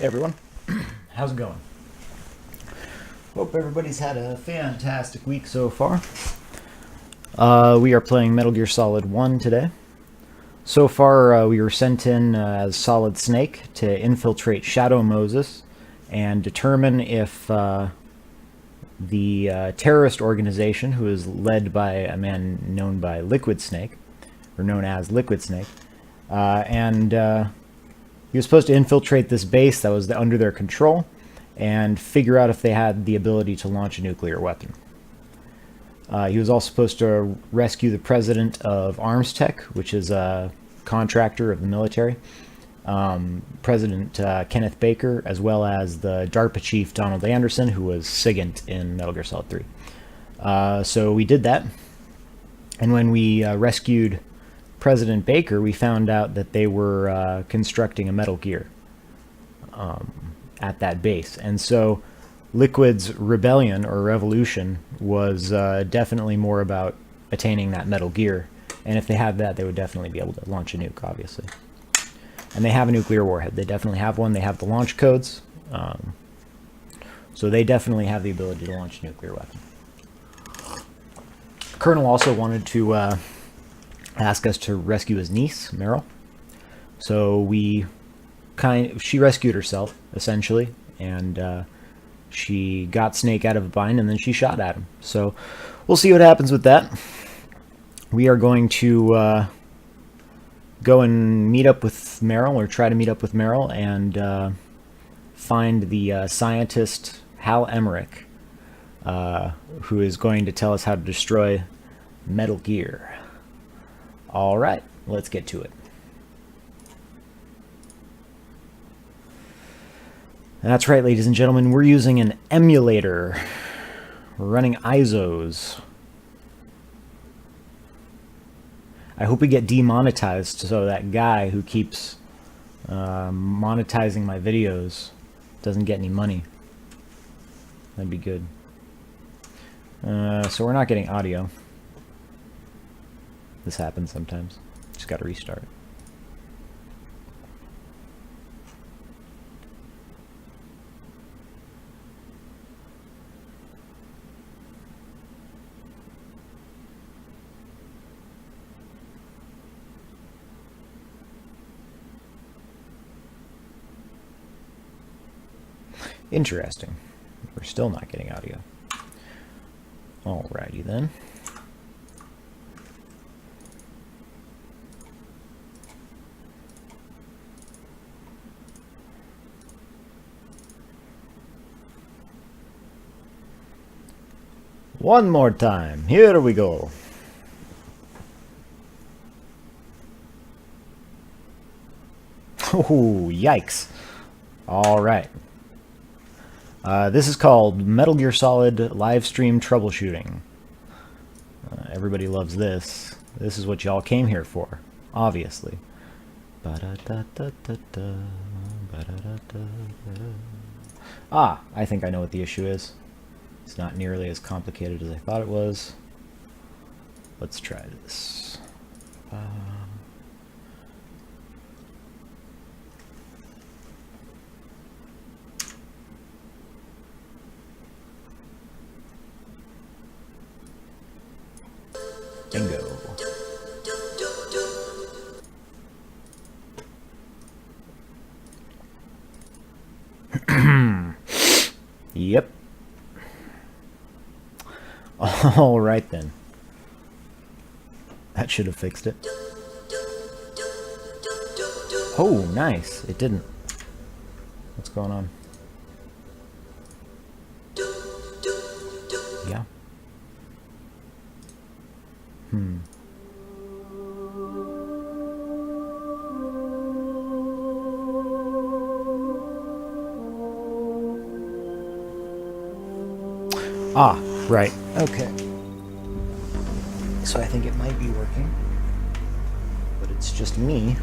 everyone, how's it going? Hope everybody's had a fantastic week so far. We are playing Metal Gear Solid 1 today. So far, we were sent in as Solid Snake to infiltrate Shadow Moses and determine if the terrorist organization, who is led by a man known by Liquid Snake, or known as Liquid Snake, he was supposed to infiltrate this base that was under their control and figure out if they had the ability to launch a nuclear weapon. He was also supposed to rescue the president of Arms Tech, which is a contractor of the military, President Kenneth Baker, as well as the DARPA chief Donald Anderson, who was SIGINT in Metal Gear Solid 3. So we did that, and when we rescued President Baker, we found out that they were constructing a Metal Gear at that base. And so Liquid's rebellion, or revolution, was definitely more about attaining that Metal Gear. And if they had that, they would definitely be able to launch a nuke, obviously. And they have a nuclear warhead. They definitely have one. They have the launch codes. So they definitely have the ability to launch a nuclear weapon. Colonel also wanted to ask us to rescue his niece, Meryl. So she rescued herself, essentially, and she got Snake out of a bind, and then she shot at him. So we'll see what happens with that. We are going to go and meet up with Meryl, or try to meet up with Meryl, and find the scientist Hal Emmerich, who is going to tell us how to destroy Metal Gear. All right, let's get to it. That's right, ladies and gentlemen, we're using an emulator. We're running ISOs. I hope we get demonetized so that guy who keeps monetizing my videos doesn't get any money. That'd be good. So we're not getting audio. This happens sometimes. Just gotta restart. Interesting. We're still not getting audio. Alrighty then. One more time. Here we go. Oh, yikes. All right. This is called Metal Gear Solid Live Stream Troubleshooting. Everybody loves this. This is what y'all came here for, obviously. Ah, I think I know what the issue is. It's not nearly as complicated as I thought it was. Let's try this. Bingo. Yep. All right then. That should have fixed it. Oh, nice. It didn't. What's going on? Yeah. Ah, right. Okay. So I think it might be working, but it's just me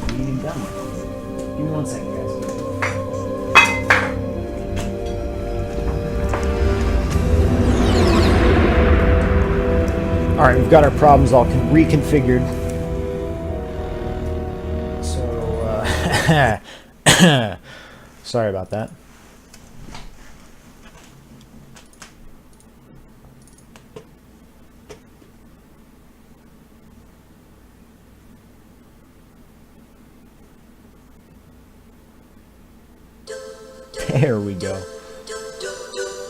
being dumb. Give me 1 second, guys. Alright, we've got our problems all reconfigured. So, Sorry about that. There we go.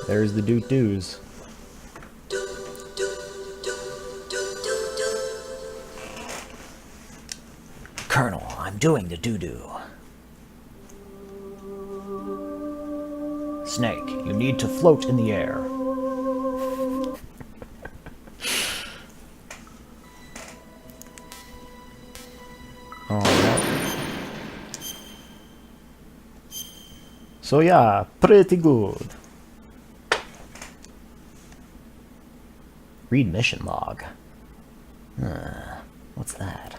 There's the doot-doos. Colonel, I'm doing the doo-doo. Snake, you need to float in the air. Alright. So yeah, pretty good. Read mission log. What's that?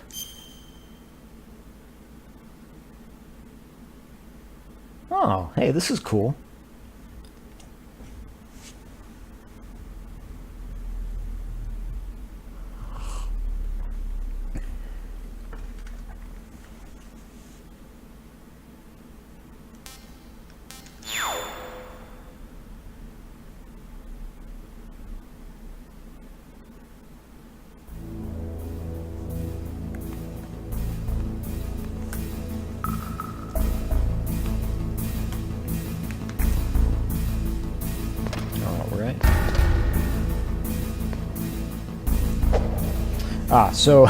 Oh, hey, this is cool. So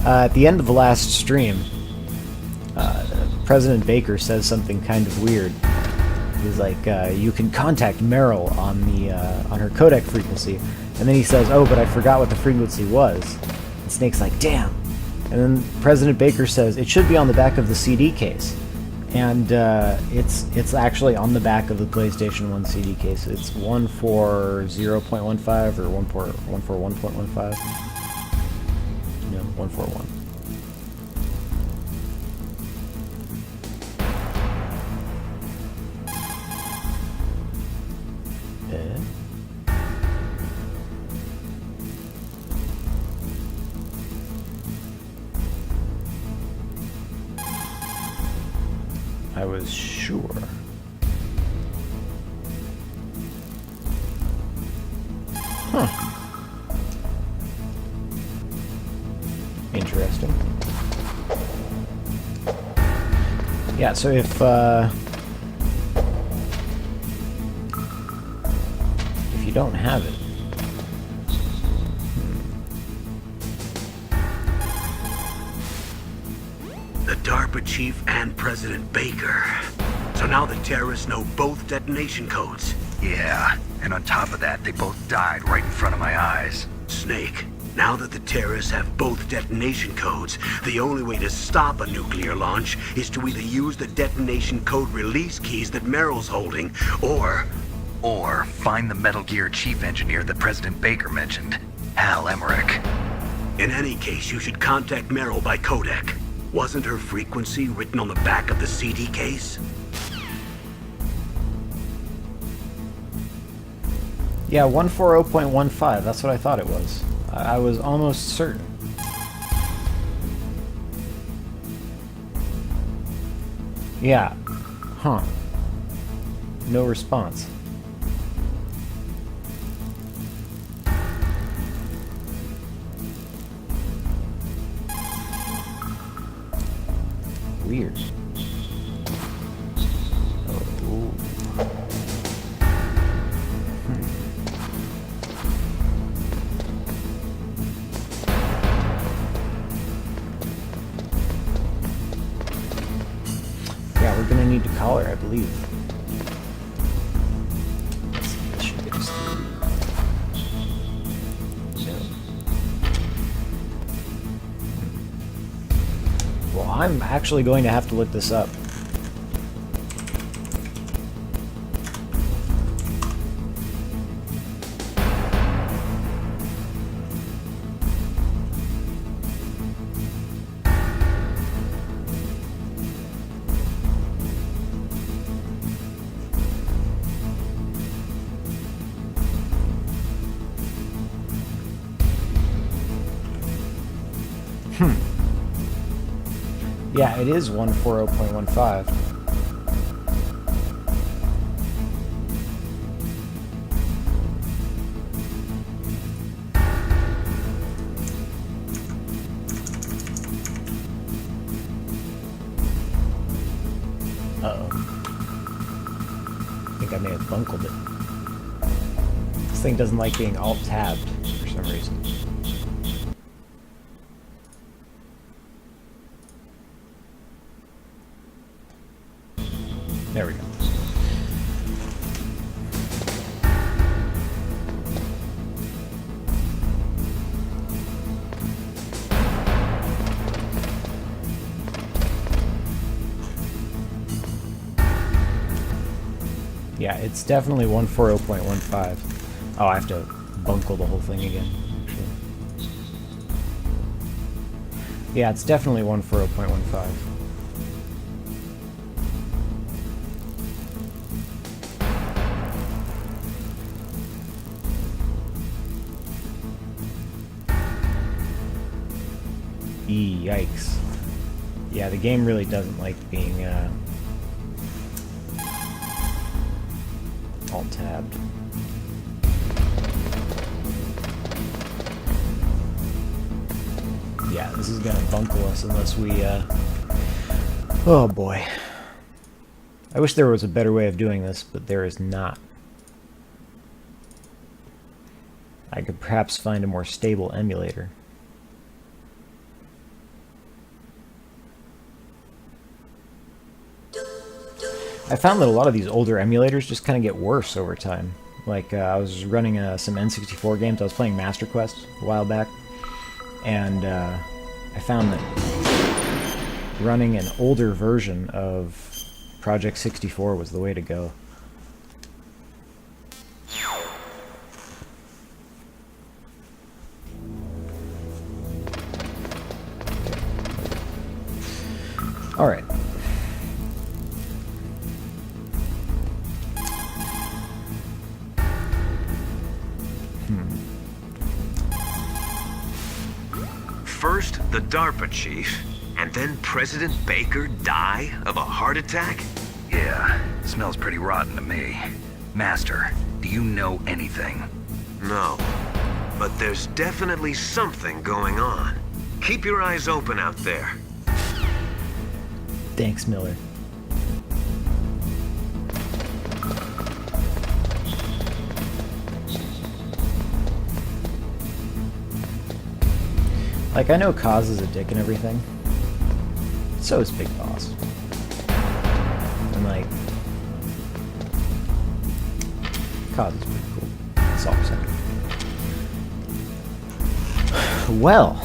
at the end of the last stream, President Baker says something kind of weird. He's like, you can contact Meryl on the on her codec frequency, and then he says, oh, but I forgot what the frequency was. And Snake's like, damn. And then President Baker says, it should be on the back of the CD case. And it's actually on the back of the PlayStation 1 CD case. It's 140.15 or 141.15. No, 141. I was sure. Huh. Interesting. Yeah, so if you don't have it, the DARPA chief and President Baker. So now the terrorists know both detonation codes. Yeah, and on top of that, they both died right in front of my eyes. Snake, now that the terrorists have both detonation codes, the only way to stop a nuclear launch is to either use the detonation code release keys that Meryl's holding, or find the Metal Gear chief engineer that President Baker mentioned, Hal Emmerich. In any case, you should contact Meryl by codec. Wasn't her frequency written on the back of the CD case? yeah, 140.15, that's what I thought it was. I was almost certain. Yeah. Huh. No response. Weird. Oh. Yeah, we're gonna need to call her, I believe. Let's see, this should get us through. No. Well, I'm actually going to have to look this up. Yeah, it is 140.15. Uh-oh. I think I may have bunkled it. This thing doesn't like being alt-tabbed for some reason. There we go. Yeah, it's definitely 140.15. Oh, I have to bunkle the whole thing again. Actually. Yeah, it's definitely 140.15. Yikes. Yeah, the game really doesn't like being alt-tabbed. Yeah, this is gonna bunkle us unless we, oh boy. I wish there was a better way of doing this, but there is not. I could perhaps find a more stable emulator. I found that a lot of these older emulators just kind of get worse over time. Like, I was running some N64 games. I was playing Master Quest a while back, and I found that running an older version of Project 64 was the way to go. All right. First, the DARPA chief, and then President Baker die of a heart attack? Yeah, smells pretty rotten to me. Master, do you know anything? No, but there's definitely something going on. Keep your eyes open out there. Thanks, Miller. Like, I know Kaz is a dick and everything. So is Big Boss. And, like, Kaz is pretty cool. That's all I'm saying. Well.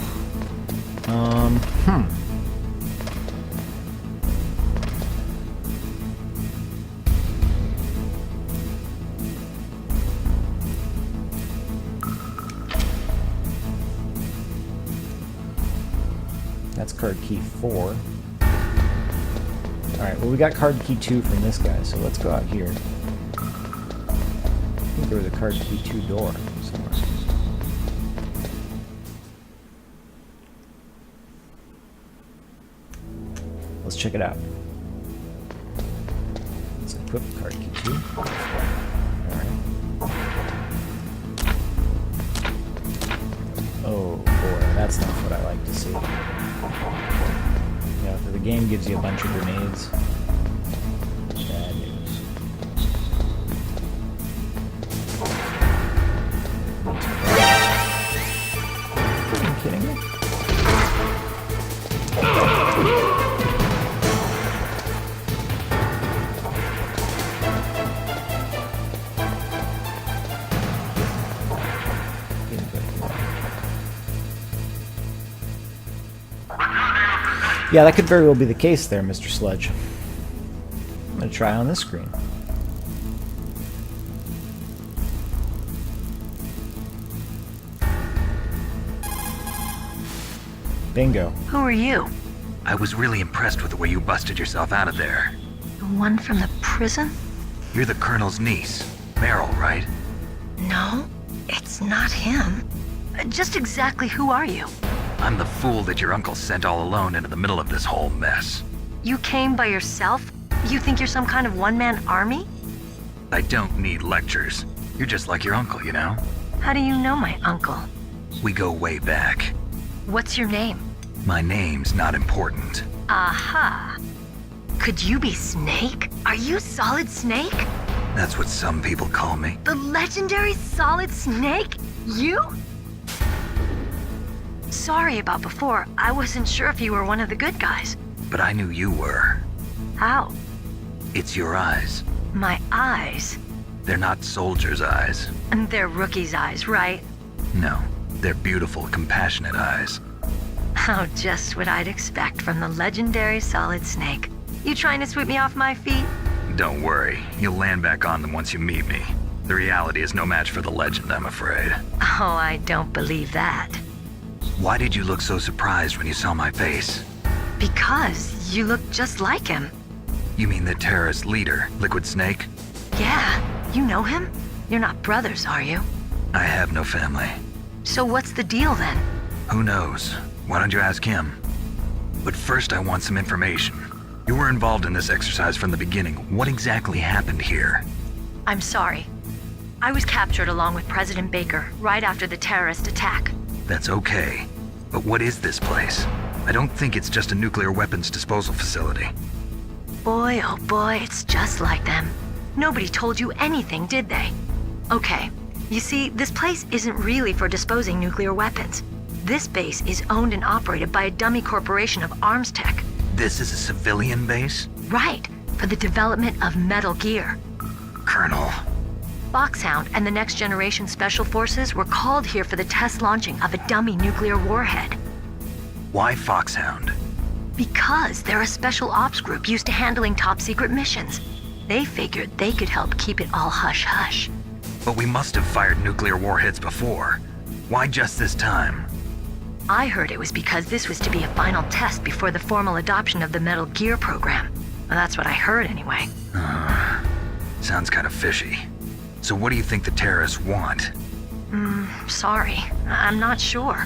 That's card key 4. Alright, well we got card key 2 from this guy, so let's go out here. I think there was a card key 2 door somewhere. Let's check it out. Let's equip card key 2. Alright. Oh boy, that's not what I like to see. Yeah, if the game gives you a bunch of grenades, bad news. Are you kidding me? Yeah, that could very well be the case there, Mr. Sludge. I'm gonna try on this screen. Bingo. Who are you? I was really impressed with the way you busted yourself out of there. The one from the prison? You're the Colonel's niece, Meryl, right? No, it's not him. Just exactly who are you? I'm the fool that your uncle sent all alone into the middle of this whole mess. You came by yourself? You think you're some kind of one-man army? I don't need lectures. You're just like your uncle, you know? How do you know my uncle? We go way back. What's your name? My name's not important. Aha. Could you be Snake? Are you Solid Snake? That's what some people call me. The legendary Solid Snake? You? Sorry about before. I wasn't sure if you were one of the good guys. But I knew you were. How? It's your eyes. My eyes? They're not soldiers' eyes. And they're rookies' eyes, right? No, they're beautiful, compassionate eyes. Oh, just what I'd expect from the legendary Solid Snake. You trying to sweep me off my feet? Don't worry, you'll land back on them once you meet me. The reality is no match for the legend, I'm afraid. Oh, I don't believe that. Why did you look so surprised when you saw my face? Because you look just like him. You mean the terrorist leader, Liquid Snake? Yeah, you know him? You're not brothers, are you? I have no family. So what's the deal then? Who knows? Why don't you ask him? But first I want some information. You were involved in this exercise from the beginning. What exactly happened here? I'm sorry. I was captured along with President Baker right after the terrorist attack. That's okay. But what is this place? I don't think it's just a nuclear weapons disposal facility. Boy, oh boy, it's just like them. Nobody told you anything, did they? Okay, you see, this place isn't really for disposing nuclear weapons. This base is owned and operated by a dummy corporation of arms tech. This is a civilian base? Right, for the development of Metal Gear. Colonel. Foxhound and the Next Generation Special Forces were called here for the test launching of a dummy nuclear warhead. Why Foxhound? Because they're a special ops group used to handling top-secret missions. They figured they could help keep it all hush-hush. But we must have fired nuclear warheads before. Why just this time? I heard it was because this was to be a final test before the formal adoption of the Metal Gear program. Well, that's what I heard anyway. Sounds kind of fishy. So what do you think the terrorists want? Sorry, I'm not sure.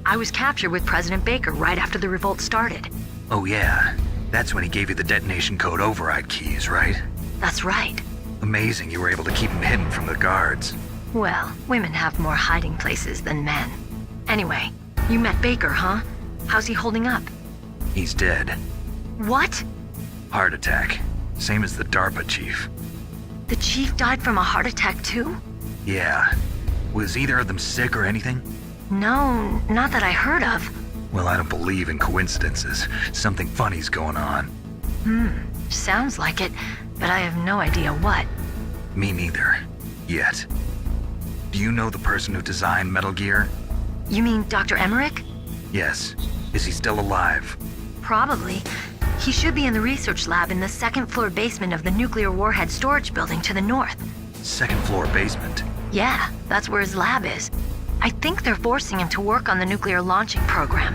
I was captured with President Baker right after the revolt started. Oh yeah, that's when he gave you the detonation code override keys, right? That's right. Amazing you were able to keep him hidden from the guards. Well, women have more hiding places than men. Anyway, you met Baker, huh? How's he holding up? He's dead. What? Heart attack. Same as the DARPA chief. The chief died from a heart attack too? Yeah. Was either of them sick or anything? No, not that I heard of. Well, I don't believe in coincidences. Something funny's going on. Sounds like it, but I have no idea what. Me neither. Yet. Do you know the person who designed Metal Gear? You mean Dr. Emmerich? Yes. Is he still alive? Probably. He should be in the research lab in the second-floor basement of the nuclear warhead storage building to the north. Second floor basement. Yeah, that's where his lab is. I think they're forcing him to work on the nuclear launching program.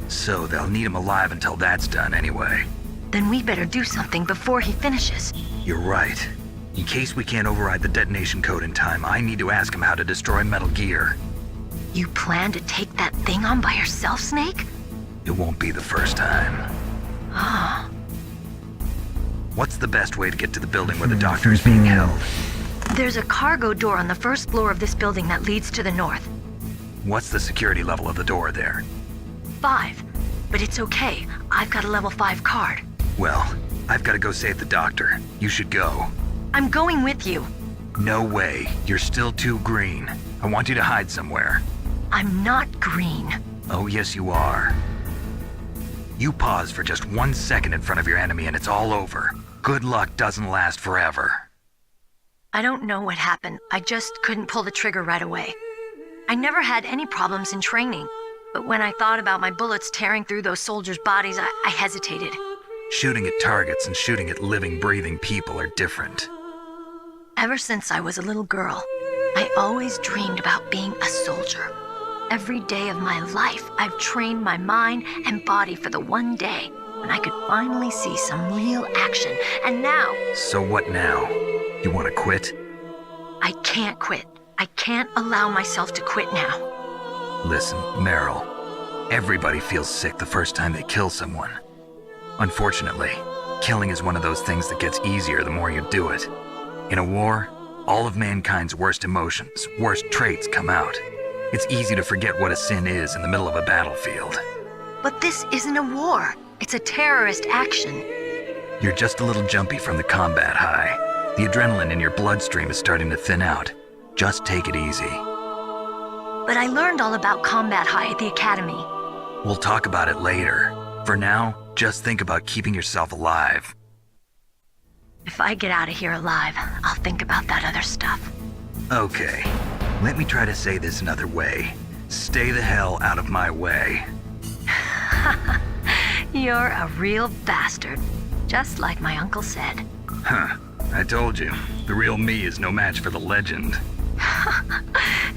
So they'll need him alive until that's done anyway. Then we better do something before he finishes. You're right. In case we can't override the detonation code in time, I need to ask him how to destroy Metal Gear. You plan to take that thing on by yourself, Snake? It won't be the first time. What's the best way to get to the building where the doctor is being held? There's a cargo door on the first floor of this building that leads to the north. What's the security level of the door there? 5. But it's okay. I've got a level 5 card. Well, I've got to go save the doctor. You should go. I'm going with you. No way. You're still too green. I want you to hide somewhere. I'm not green. Oh, yes, you are. You pause for just 1 second in front of your enemy and it's all over. Good luck doesn't last forever. I don't know what happened. I just couldn't pull the trigger right away. I never had any problems in training, but when I thought about my bullets tearing through those soldiers' bodies, I hesitated. Shooting at targets and shooting at living, breathing people are different. Ever since I was a little girl, I always dreamed about being a soldier. Every day of my life, I've trained my mind and body for the one day when I could finally see some real action, and now... So what now? You want to quit? I can't quit. I can't allow myself to quit now. Listen, Meryl. Everybody feels sick the first time they kill someone. Unfortunately, killing is one of those things that gets easier the more you do it. In a war, all of mankind's worst emotions, worst traits come out. It's easy to forget what a sin is in the middle of a battlefield. But this isn't a war. It's a terrorist action. You're just a little jumpy from the combat high. The adrenaline in your bloodstream is starting to thin out. Just take it easy. But I learned all about combat high at the academy. We'll talk about it later. For now, just think about keeping yourself alive. If I get out of here alive, I'll think about that other stuff. Okay, let me try to say this another way. Stay the hell out of my way. You're a real bastard, just like my uncle said. Huh, I told you. The real me is no match for the legend.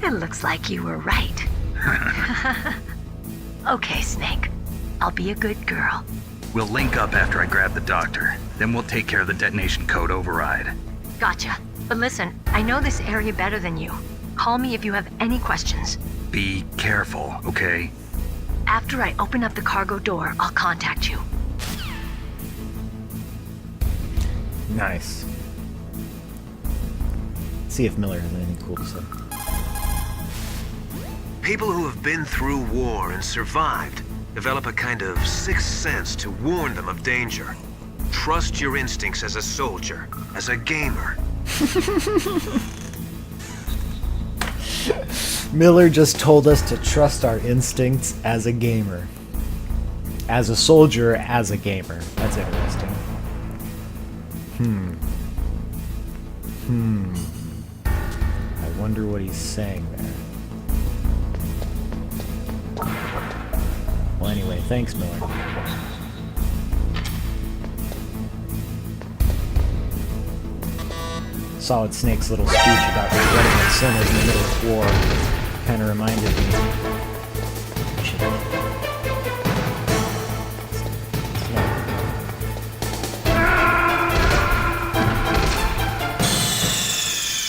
It looks like you were right. Okay, Snake. I'll be a good girl. We'll link up after I grab the doctor. Then we'll take care of the detonation code override. Gotcha. But listen, I know this area better than you. Call me if you have any questions. Be careful, okay? After I open up the cargo door, I'll contact you. Nice. See if Miller has anything cool to say. People who have been through war and survived develop a kind of sixth sense to warn them of danger. Trust your instincts as a soldier, as a gamer. Miller just told us to trust our instincts as a gamer. As a soldier, as a gamer. That's interesting. I wonder what he's saying there. Well, anyway, thanks, Miller. Solid Snake's little speech about regretting that sinners in the middle of war kind of reminded me.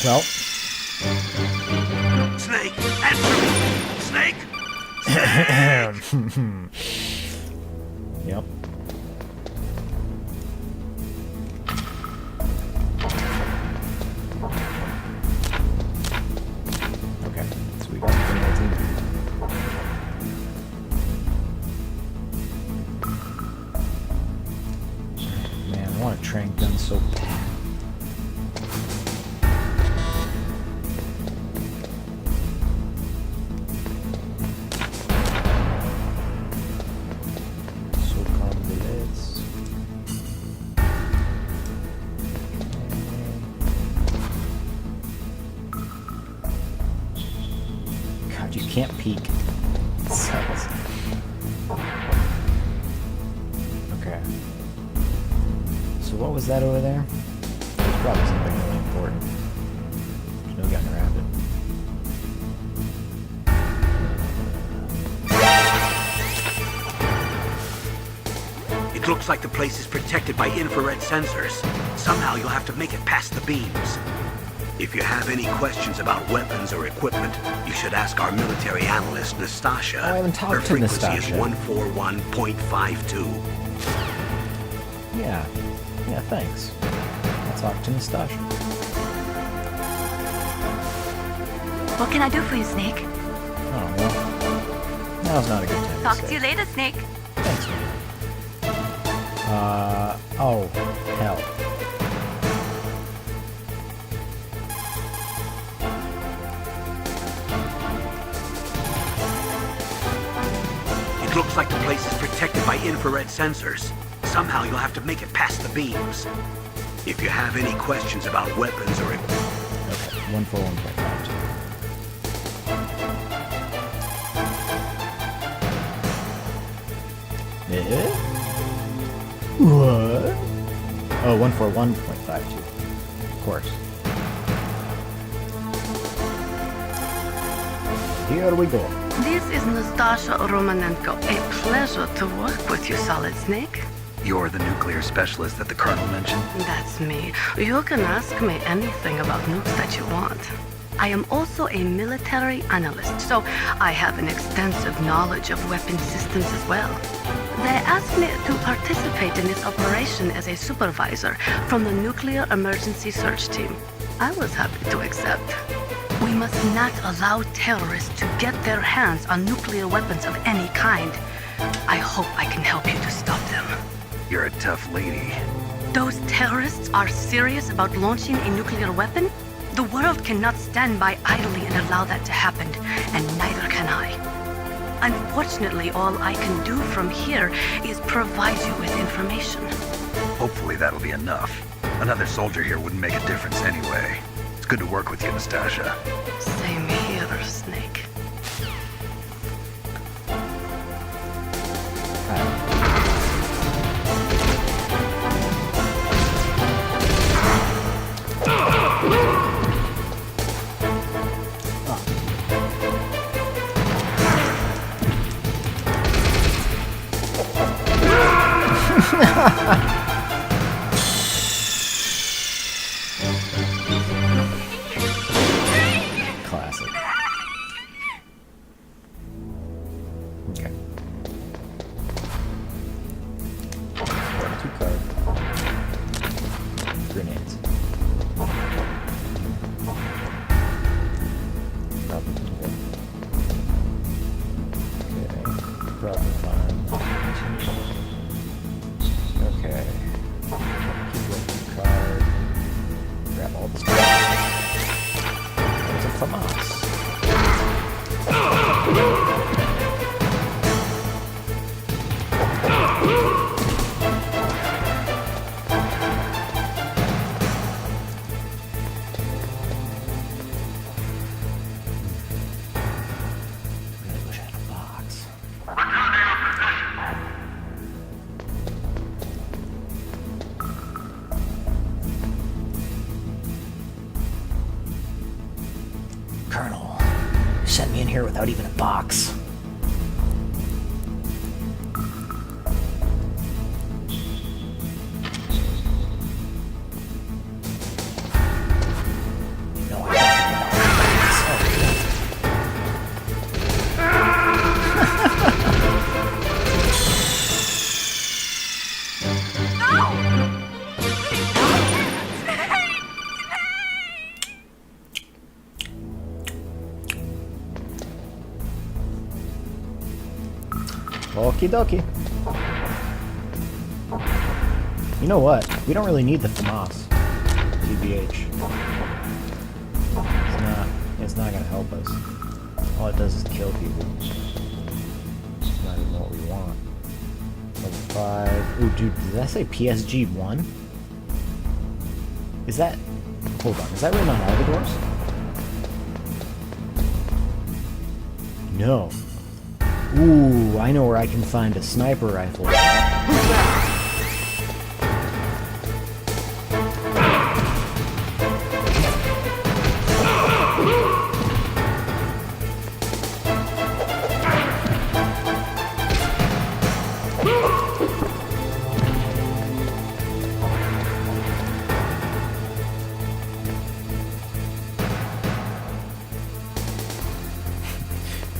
Well. Snake, answer me! Snake! Yep. Okay, so we got the penalty. Man, I want a trank gun so bad. You can't peek. It sucks. Okay. So what was that over there? There's probably something really important. There's no getting around it. It looks like the place is protected by infrared sensors. Somehow you'll have to make it past the beams. If you have any questions about weapons or equipment, you should ask our military analyst, Nastasha. Oh, I haven't talked Her to frequency Nastasha. is 141.52. Yeah, thanks. I'll talk to Nastasha. What can I do for you, Snake? Oh, well. Now's not a good time Talk to to say. you later, Snake. Thanks, man. Oh, hell. It looks like the place is protected by infrared sensors. Somehow you'll have to make it past the beams. If you have any questions about weapons or equipment... Okay, 141.52. Eh? What? Oh, 141.52. Of course. Here we go. This is Nastasha Romanenko. A pleasure to work with you, Solid Snake. You're the nuclear specialist that the Colonel mentioned? That's me. You can ask me anything about nukes that you want. I am also a military analyst, so I have an extensive knowledge of weapon systems as well. They asked me to participate in this operation as a supervisor from the Nuclear Emergency Search Team. I was happy to accept. We must not allow terrorists to get their hands on nuclear weapons of any kind. I hope I can help you to stop them. You're a tough lady. Those terrorists are serious about launching a nuclear weapon? The world cannot stand by idly and allow that to happen, and neither can I. Unfortunately, all I can do from here is provide you with information. Hopefully that'll be enough. Another soldier here wouldn't make a difference anyway. It's good to work with you, Nastasha. Same here, Snake. Classic. Okay. 2 cards. Grenades. Probably good. Okay. Probably fine. Okay. Keep going card. Grab all the stuff. There's a FAMAS. Really wish I had a box. Colonel, you sent me in here without even a box. No, I don't think Okie dokie. You know what? We don't really need the FAMAS. TBH. It's not gonna help us. All it does is kill people. It's not even what we want. Level 5. Ooh, dude, did that say PSG 1? Is that... Hold on, is that written on all the doors? No. Ooh, I know where I can find a sniper rifle.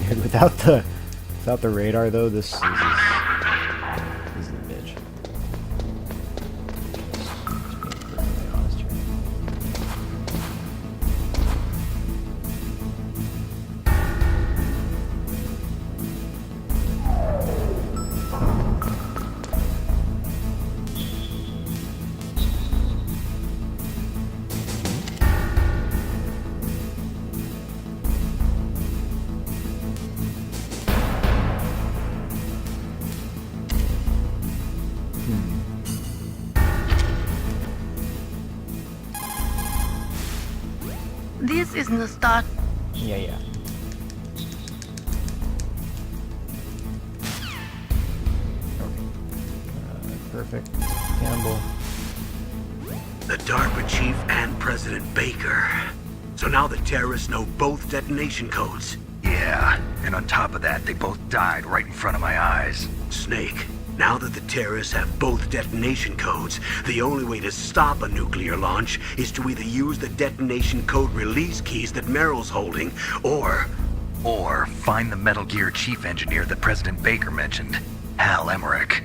Dude, without the radar though, this is a bitch. Just being perfectly honest here. This is the start. Yeah. Okay. Perfect. Campbell. The DARPA chief and President Baker. So now the terrorists know both detonation codes. Yeah, and on top of that, they both died right in front of my eyes. Snake, Now that the terrorists have both detonation codes, the only way to stop a nuclear launch is to either use the detonation code release keys that Meryl's holding, or find the Metal Gear chief engineer that President Baker mentioned, Hal Emmerich.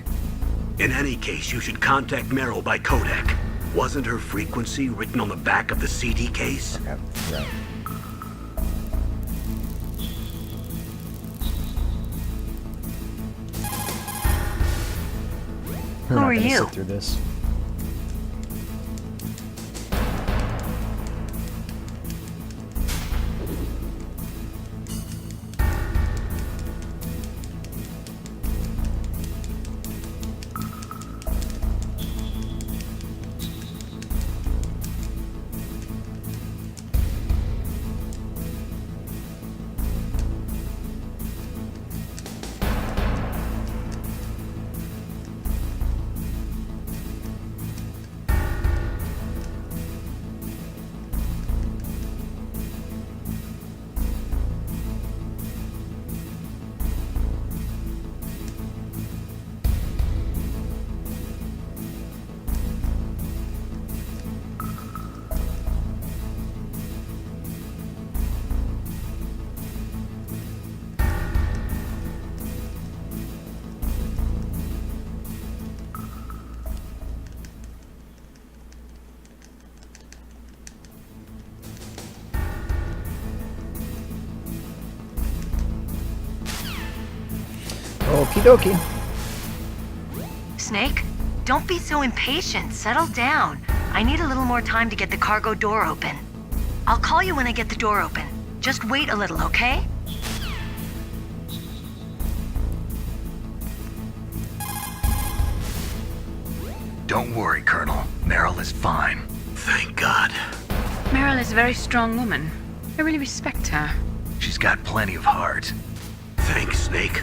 in any case, you should contact Meryl by codec. Wasn't her frequency written on the back of the CD case? Okay, right. We're Who not are gonna you? sit through this. Okie dokie. Snake, don't be so impatient. Settle down. I need a little more time to get the cargo door open. I'll call you when I get the door open. Just wait a little, okay? Don't worry, Colonel. Meryl is fine. Thank God. Meryl is a very strong woman. I really respect her. She's got plenty of heart. Thanks, Snake.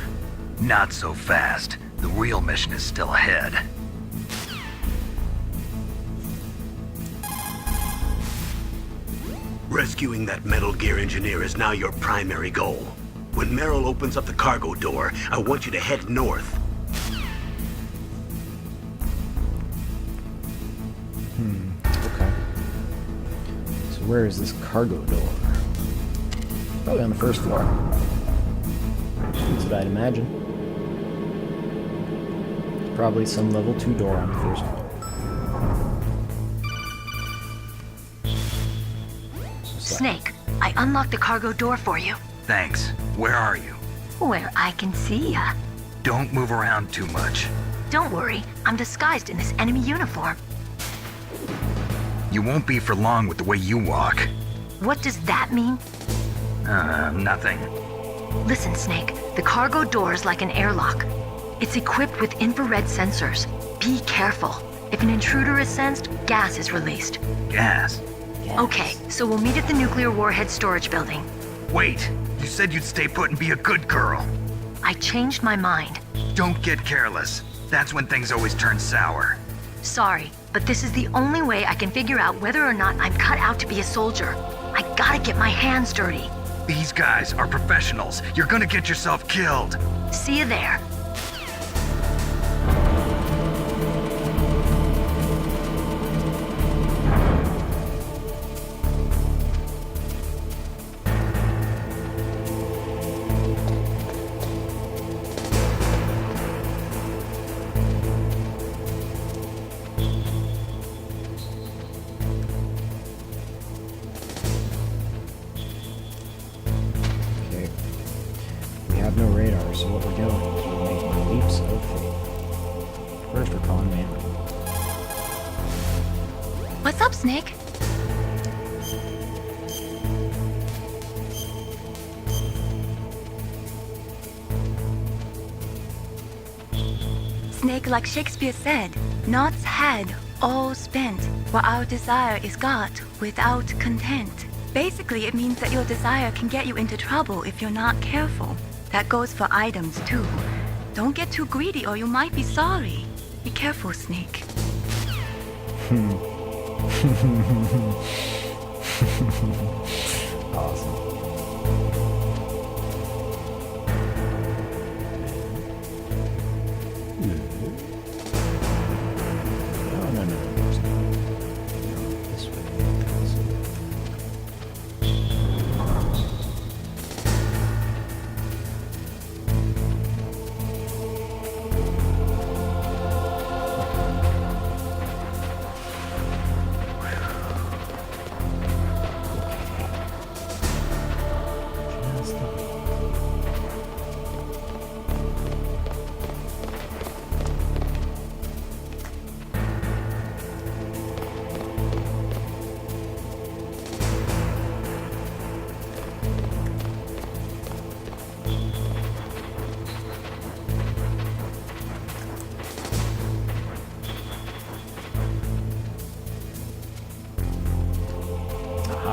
Not so fast. The real mission is still ahead. Rescuing that Metal Gear engineer is now your primary goal. When Meryl opens up the cargo door, I want you to head north. Okay. So where is this cargo door? Probably on the first floor. That's what I'd imagine. Probably some level 2 door on the first floor. What's that? Snake, I unlocked the cargo door for you. Thanks. Where are you? Where I can see ya. Don't move around too much. Don't worry, I'm disguised in this enemy uniform. You won't be for long with the way you walk. What does that mean? Nothing. Listen, Snake, the cargo door is like an airlock. It's equipped with infrared sensors. Be careful. If an intruder is sensed, gas is released. Gas. Yes. Okay, so we'll meet at the nuclear warhead storage building. Wait. You said you'd stay put and be a good girl. I changed my mind. Don't get careless. That's when things always turn sour. Sorry, but this is the only way I can figure out whether or not I'm cut out to be a soldier. I gotta get my hands dirty. These guys are professionals. You're gonna get yourself killed. See you there. Okay. We have no radar, so what we're doing is we're making leaps of faith. First, we're calling Manly. What's up, Snake? Snake, like Shakespeare said, knots had, all spent, what our desire is got without content. Basically, it means that your desire can get you into trouble if you're not careful. That goes for items, too. Don't get too greedy or you might be sorry. Be careful, Snake. Awesome.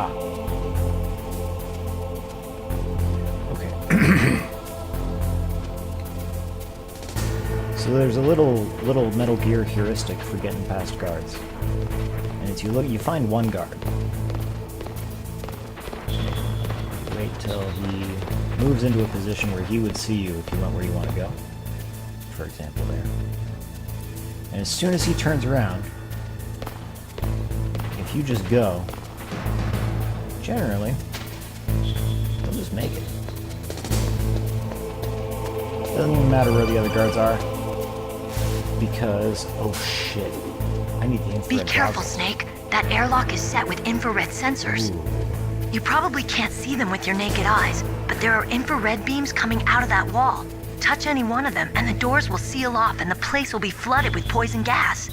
Ah. Okay. So there's a little Metal Gear heuristic for getting past guards. And it's you find one guard. Wait till he moves into a position where he would see you if you went where you want to go. For example, there. And as soon as he turns around, if you just go, generally, they'll just make it. Doesn't even matter where the other guards are, because, oh shit, I need the infrared Be careful, goggles. Snake. That airlock is set with infrared sensors. Ooh. You probably can't see them with your naked eyes, but there are infrared beams coming out of that wall. Touch any one of them, and the doors will seal off, and the place will be flooded with poison gas.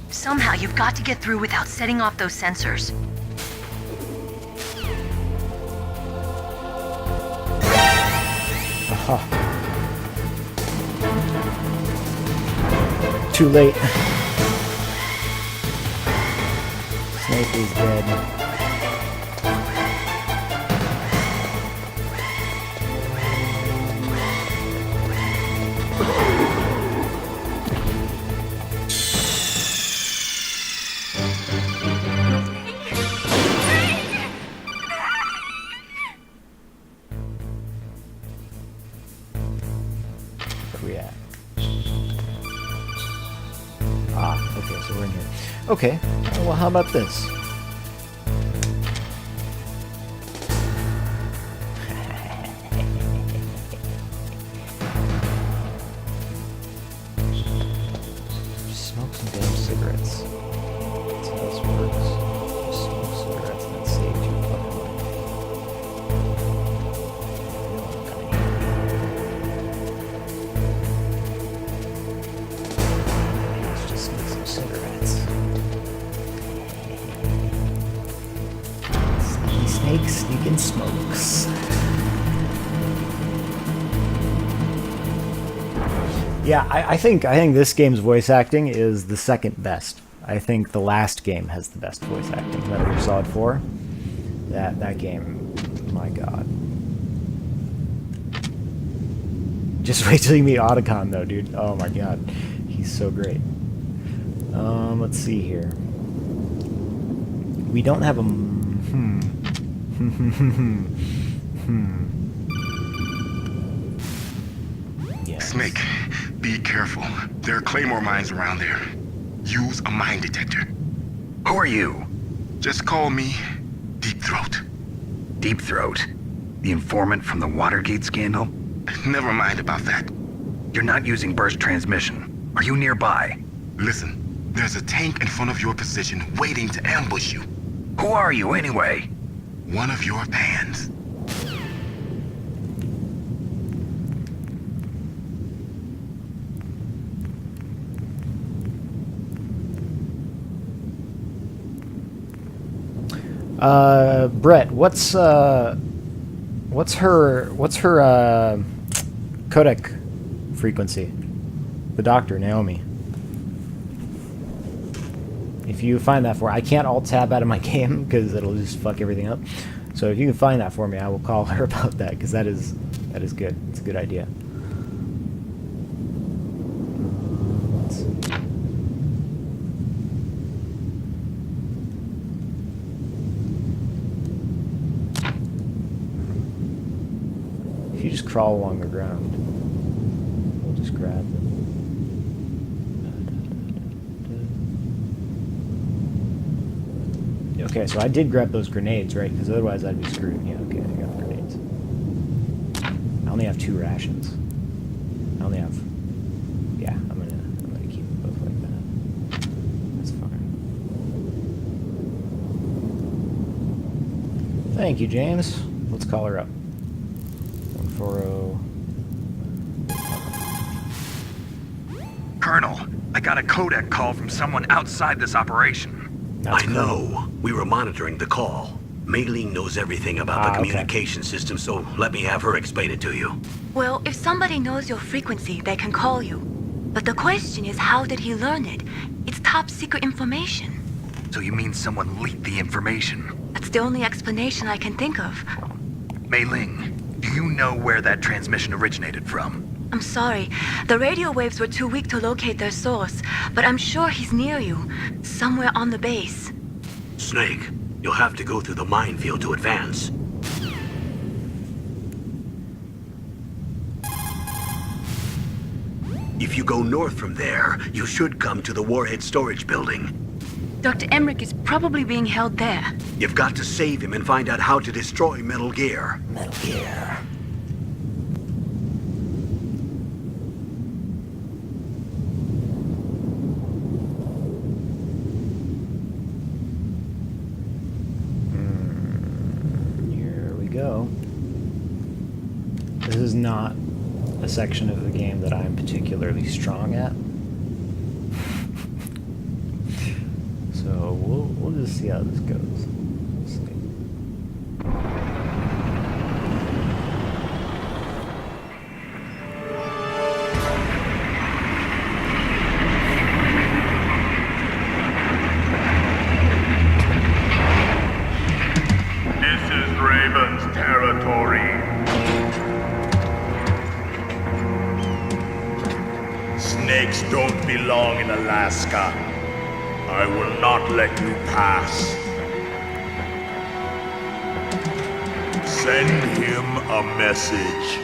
Somehow, you've got to get through without setting off those sensors. Aha. Too late. Snake is dead. Where we at? Ah, okay, so we're in here. Okay, well, how about this? Smoke some damn cigarettes. That's how this works. Just smoke cigarettes and then save your fucking life. Let's just smoke some cigarettes. Sneaky snake, sneaking smokes. Yeah, I think this game's voice acting is the second best. I think the last game has the best voice acting. Metal Gear Solid 4. That game, my god. Just wait till you meet OTACON though, dude. Oh my god. He's so great. Let's see here. We don't have a Yes. Snake, be careful. There are claymore mines around there. Use a mine detector. Who are you? Just call me Deep Throat. Deep Throat? The informant from the Watergate scandal? Never mind about that. You're not using burst transmission. Are you nearby? Listen, there's a tank in front of your position waiting to ambush you. Who are you anyway? One of your fans. Brett, what's her codec frequency? The doctor, Naomi. If you find that for, I can't alt tab out of my game because it'll just fuck everything up. So if you can find that for me, I will call her about that because that is good. It's a good idea. Let's see. If you just crawl along the ground, we'll just grab them. Okay, so I did grab those grenades, right? Because otherwise I'd be screwed. Yeah, okay, I got the grenades. I only have 2 rations. I only have... Yeah, I'm gonna keep them both like that. That's fine. Thank you, James. Let's call her up. 140. Colonel, I got a codec call from someone outside this operation. That's I know. We were monitoring the call. Mei Ling knows everything about the okay. communication system, so let me have her explain it to you. Well, if somebody knows your frequency, they can call you. But the question is, how did he learn it? It's top secret information. So you mean someone leaked the information? That's the only explanation I can think of. Mei Ling, do you know where that transmission originated from? I'm sorry. The radio waves were too weak to locate their source, but I'm sure he's near you, somewhere on the base. Snake, you'll have to go through the minefield to advance. If you go north from there, you should come to the Warhead Storage Building. Dr. Emmerich is probably being held there. You've got to save him and find out how to destroy Metal Gear. Metal Gear. Here we go. This is not a section of the game that I'm particularly strong at. So we'll just see how this goes. Let's see. This is Raven's territory. Snakes don't belong in Alaska. I will not let you pass. Send him a message.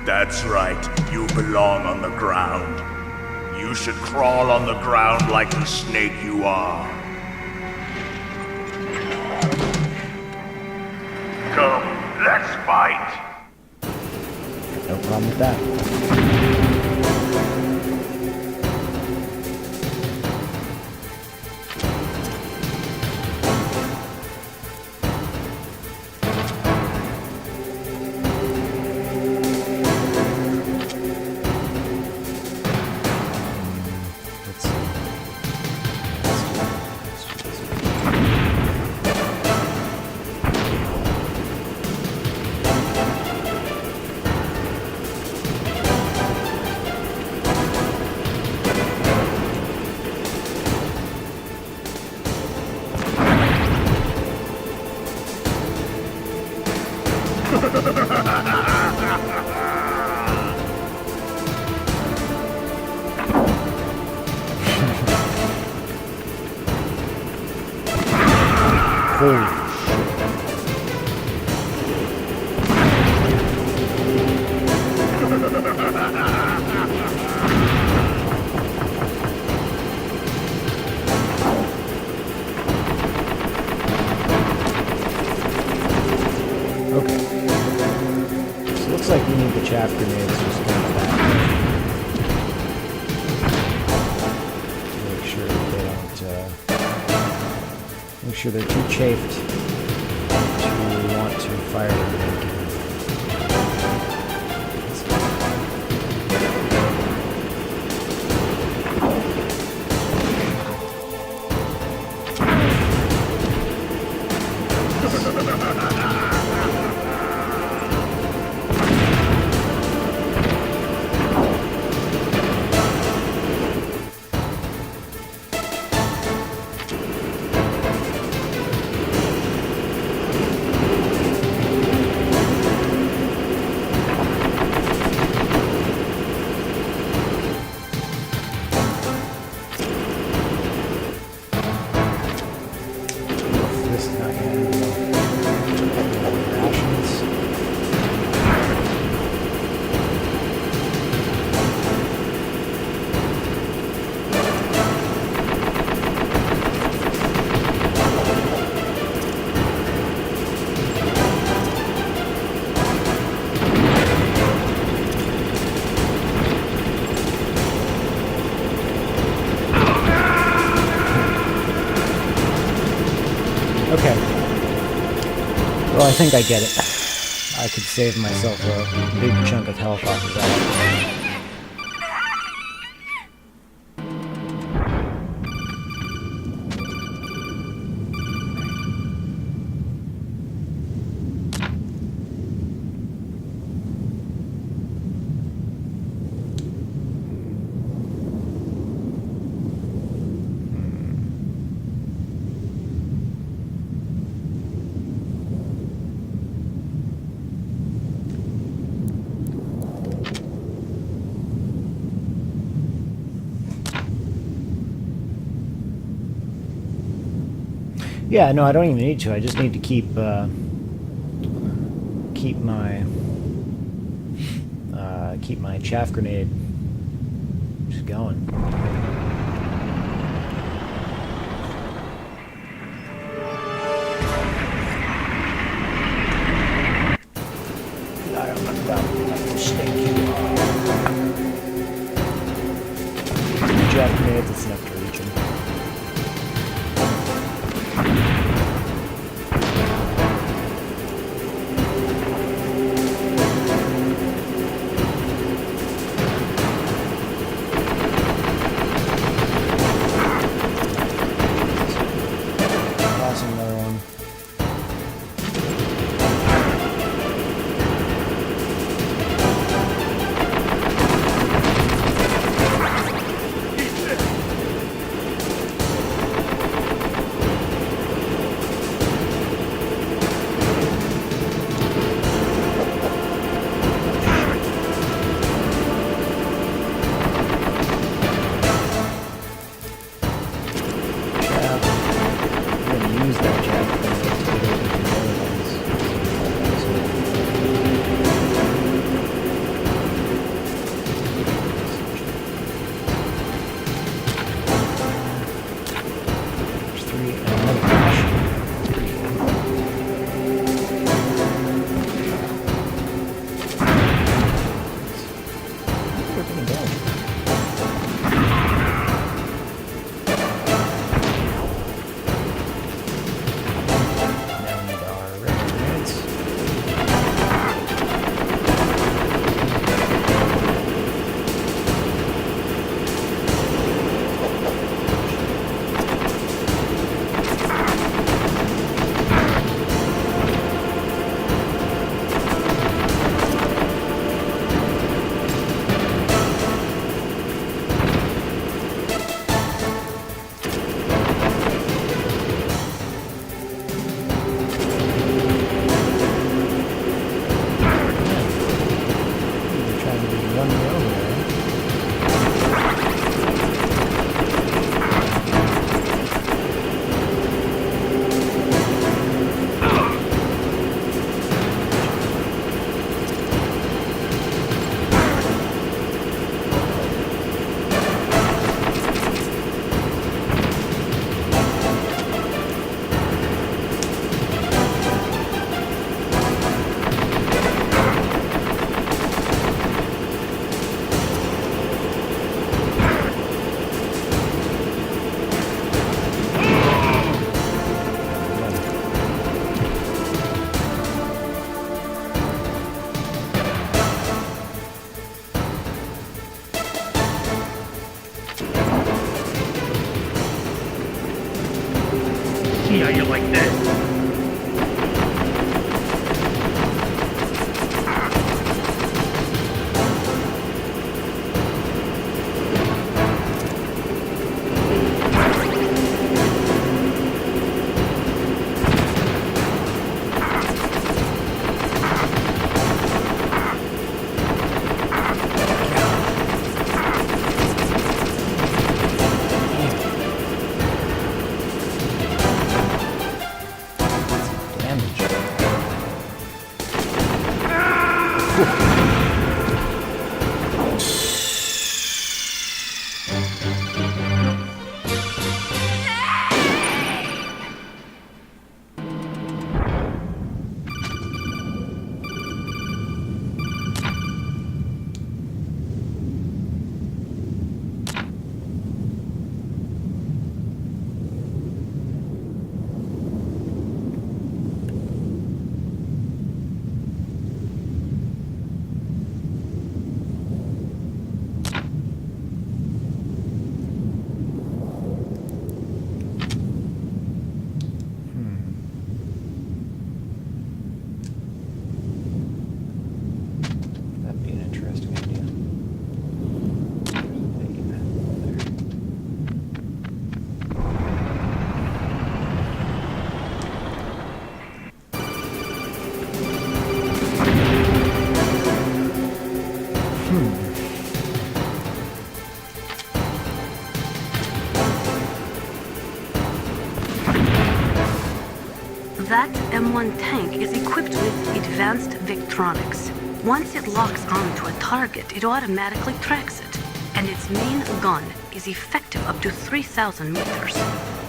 That's right, you belong on the ground. You should crawl on the ground like the snake you are. Come, let's fight. No problem with that. Let's see. Holy Okay. So it looks like we need the chaff grenades just kind of back. Make sure that they don't, make sure they're too chafed to want to fire the grenade cannon. Okay. Well, I think I get it. I could save myself a big chunk of health off of that. Yeah, no, I don't even need to. I just need to keep my chaff grenade just going. I am about to stake you. Chaff grenades, it's enough to reach him. That M1 tank is equipped with advanced Victronics. Once it locks onto a target, it automatically tracks it. And its main gun is effective up to 3,000 meters.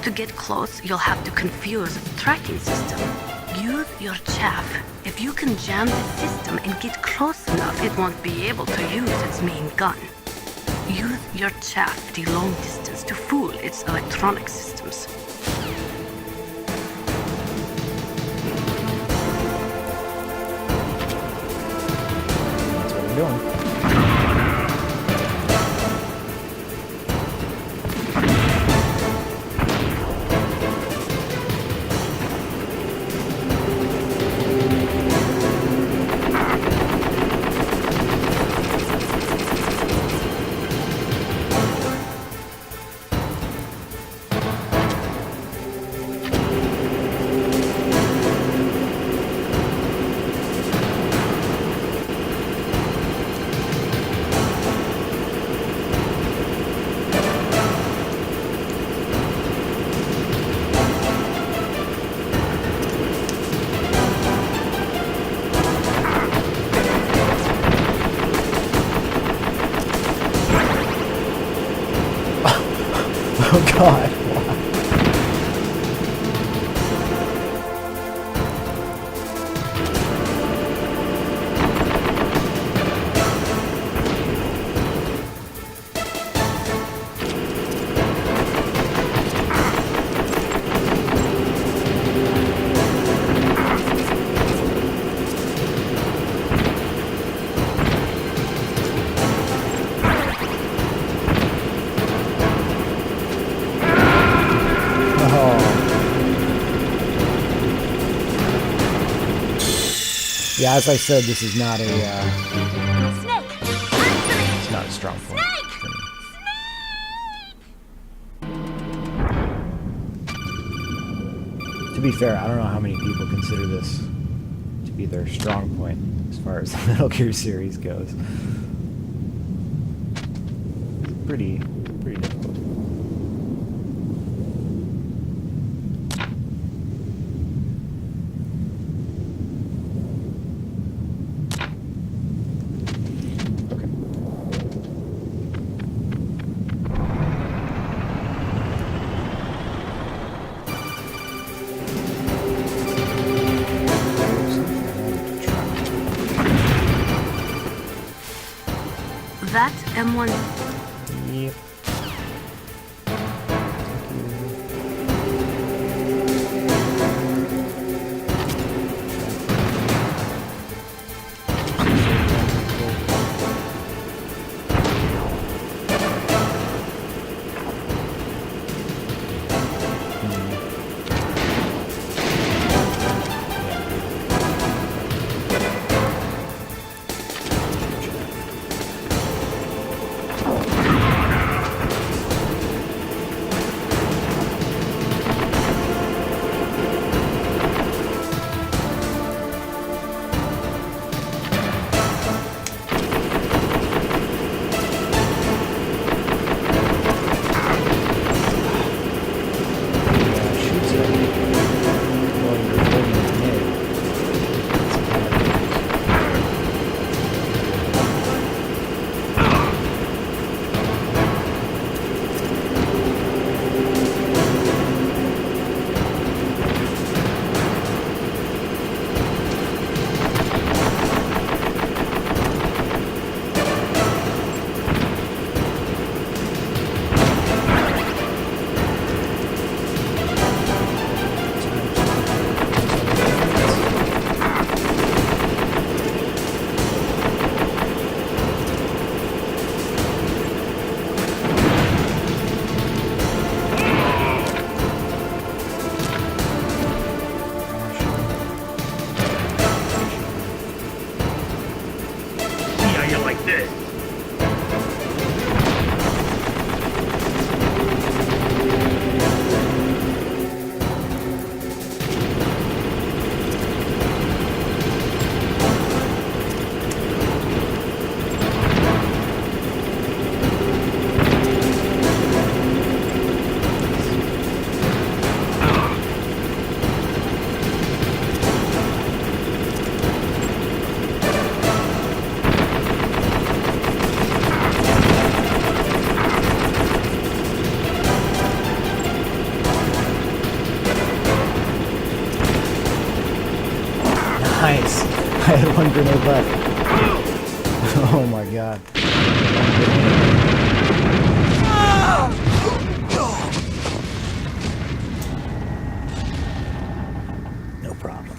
To get close, you'll have to confuse the tracking system. Use your chaff. If you can jam the system and get close enough, it won't be able to use its main gun. Use your chaff at a long distance to fool its electronic systems. That's what we're doing. Oh god. Yeah, as I said, this is not a, Snake! Activate! it's not a strong point. To be fair, I don't know how many people consider this to be their strong point as far as the Metal Gear series goes. It's pretty difficult. That M1... Yep. Nice. I had one grenade left. Oh my god. No problem.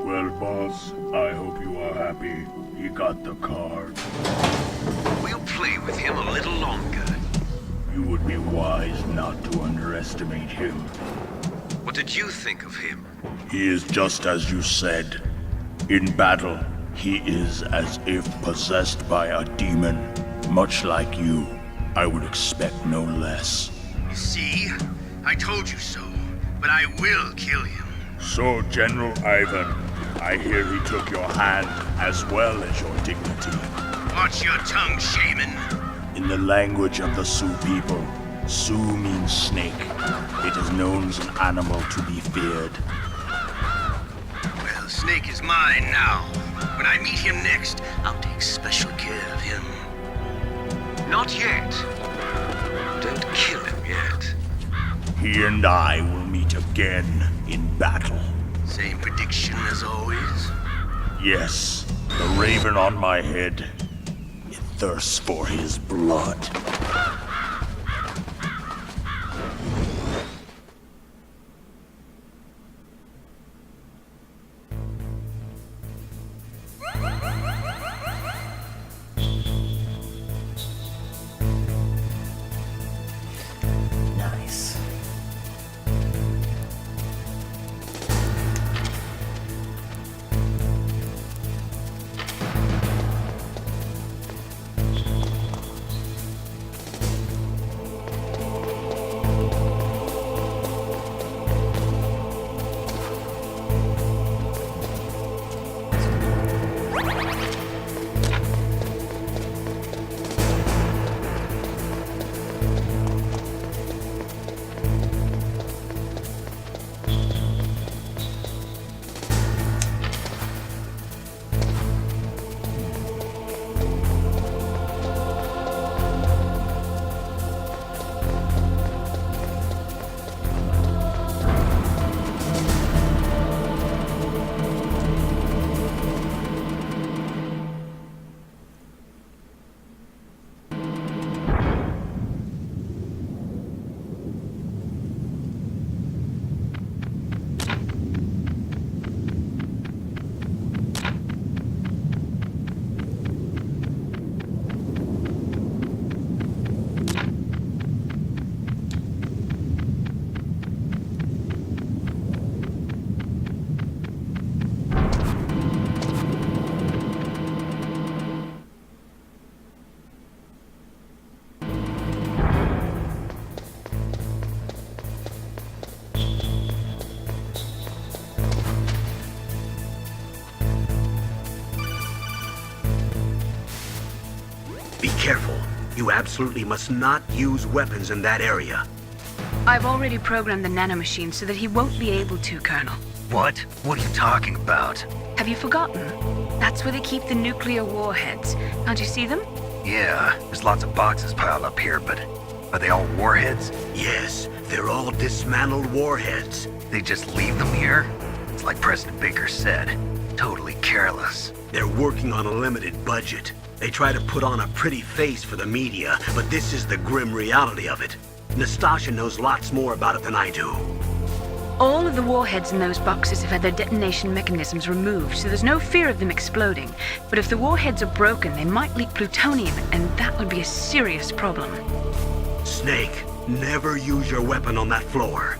Well, boss, I hope you are happy. He got the card. We'll play with him a little longer. You would be wise not to underestimate him. What did you think of him? He is just as you said. In battle, he is as if possessed by a demon. Much like you, I would expect no less. You see? I told you so. But I will kill him. So, General Ivan, I hear he took your hand as well as your dignity. Watch your tongue, shaman. In the language of the Sioux people, Sioux means snake. It is known as an animal to be feared. Well, Snake is mine now. When I meet him next, I'll take special care of him. Not yet. Don't kill him yet. He and I will meet again in battle. Same prediction as always? Yes, the raven on my head. It thirsts for his blood. Nice. Be careful. You absolutely must not use weapons in that area. I've already programmed the nanomachine so that he won't be able to, Colonel. What? What are you talking about? Have you forgotten? That's where they keep the nuclear warheads. Can't you see them? Yeah, there's lots of boxes piled up here, but are they all warheads? Yes, they're all dismantled warheads. They just leave them here? It's like President Baker said, totally careless. They're working on a limited budget. They try to put on a pretty face for the media, but this is the grim reality of it. Nastasha knows lots more about it than I do. All of the warheads in those boxes have had their detonation mechanisms removed, so there's no fear of them exploding. But if the warheads are broken, they might leak plutonium, and that would be a serious problem. Snake, never use your weapon on that floor.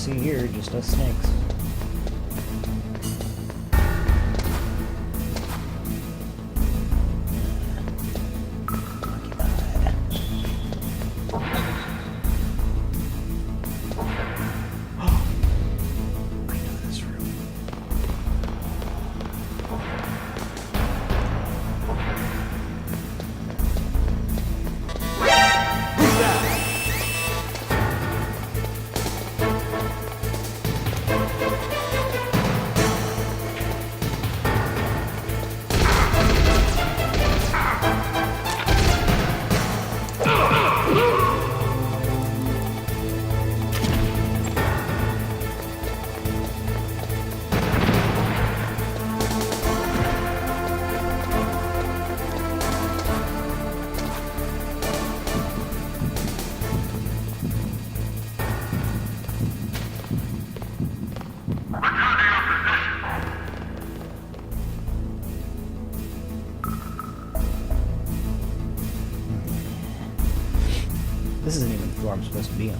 privacy here, just us snakes. This isn't even the floor I'm supposed to be on.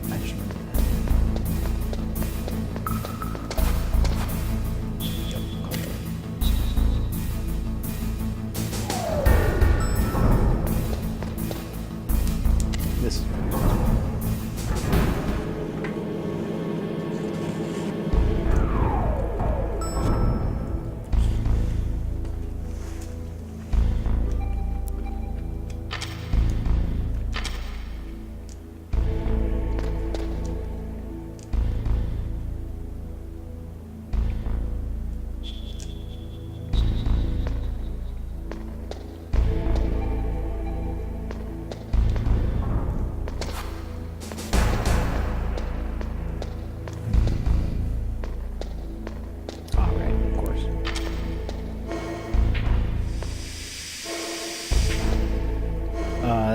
I just remembered that. Yep, okay. This is where we're going.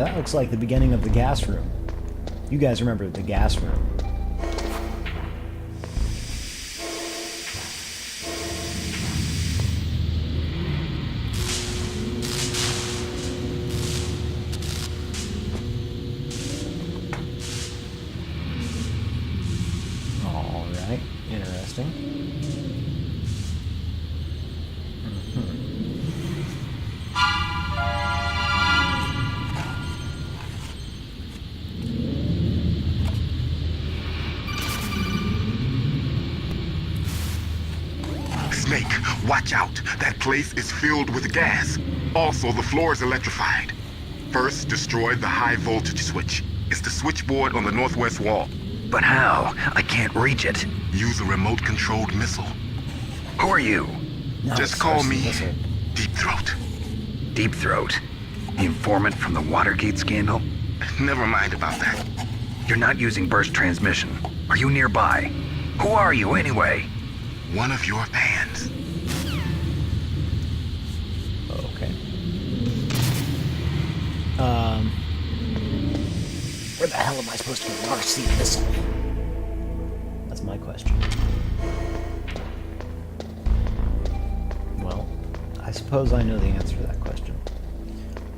That looks like the beginning of the gas room. You guys remember the gas room. Alright, interesting. Snake, watch out. That place is filled with gas. Also, the floor is electrified. First, destroy the high voltage switch. It's the switchboard on the northwest wall. But how? I can't reach it. Use a remote-controlled missile. Who are you? No, Just call me missile. Deep Throat. Deep Throat. The informant from the Watergate scandal? Never mind about that. You're not using burst transmission. Are you nearby? Who are you anyway? One of your fans. Okay. Where the hell am I supposed to get an RC missile? That's my question. Well, I suppose I know the answer to that question.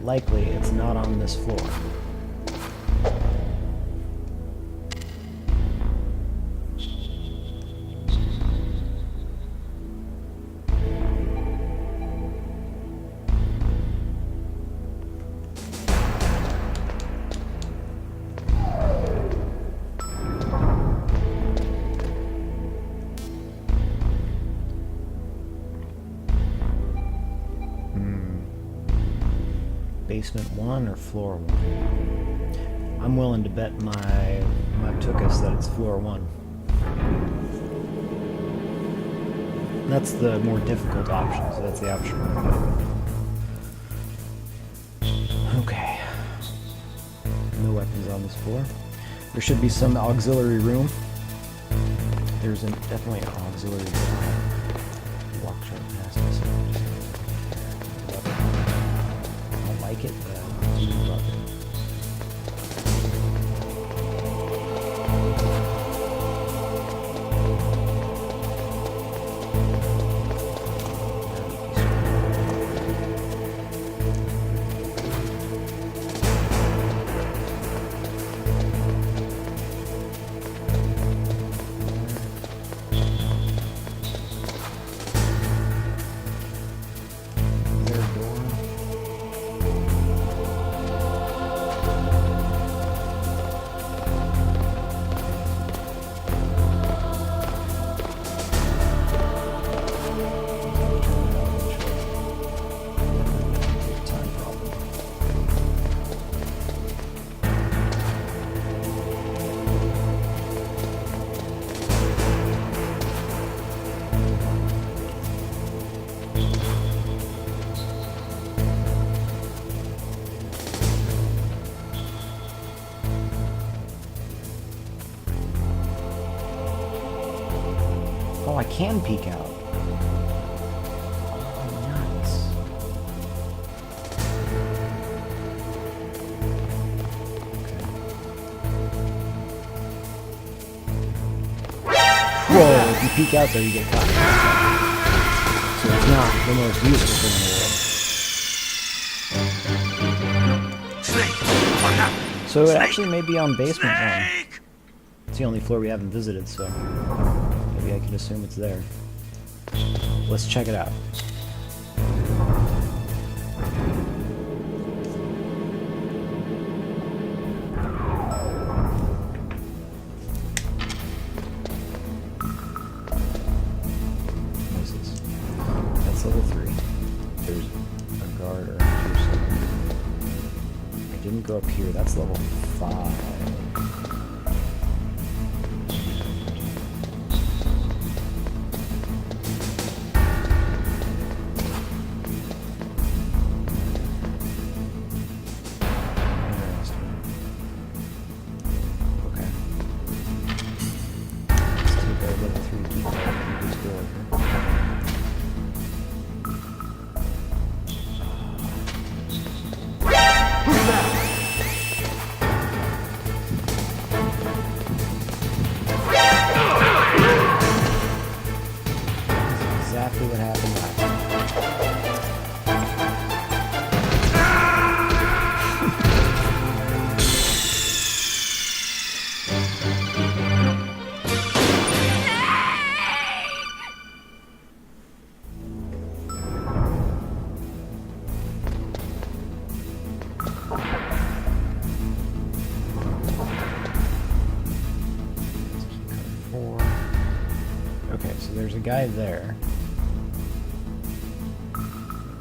Likely, it's not on this floor. Basement 1 or floor 1? I'm willing to bet my tuchus that it's floor 1. That's the more difficult option, so that's the option we're gonna go. Okay. No weapons on this floor. There should be some auxiliary room. There's definitely an auxiliary room. Walks right past us. I don't like it, but I do love it. can peek out. Nice. Okay. Whoa, if you peek out though, you get caught. So it's not the most useful thing in the world. Snake! Look out! So it Snake. actually may be on basement one. Snake! It's the only floor we haven't visited, so maybe I can assume it's there. Let's check it out. What is this? That's level 3. There's a guard or something. I didn't go up here. That's level 5. Exactly what happened last time. Okay, so there's a guy there.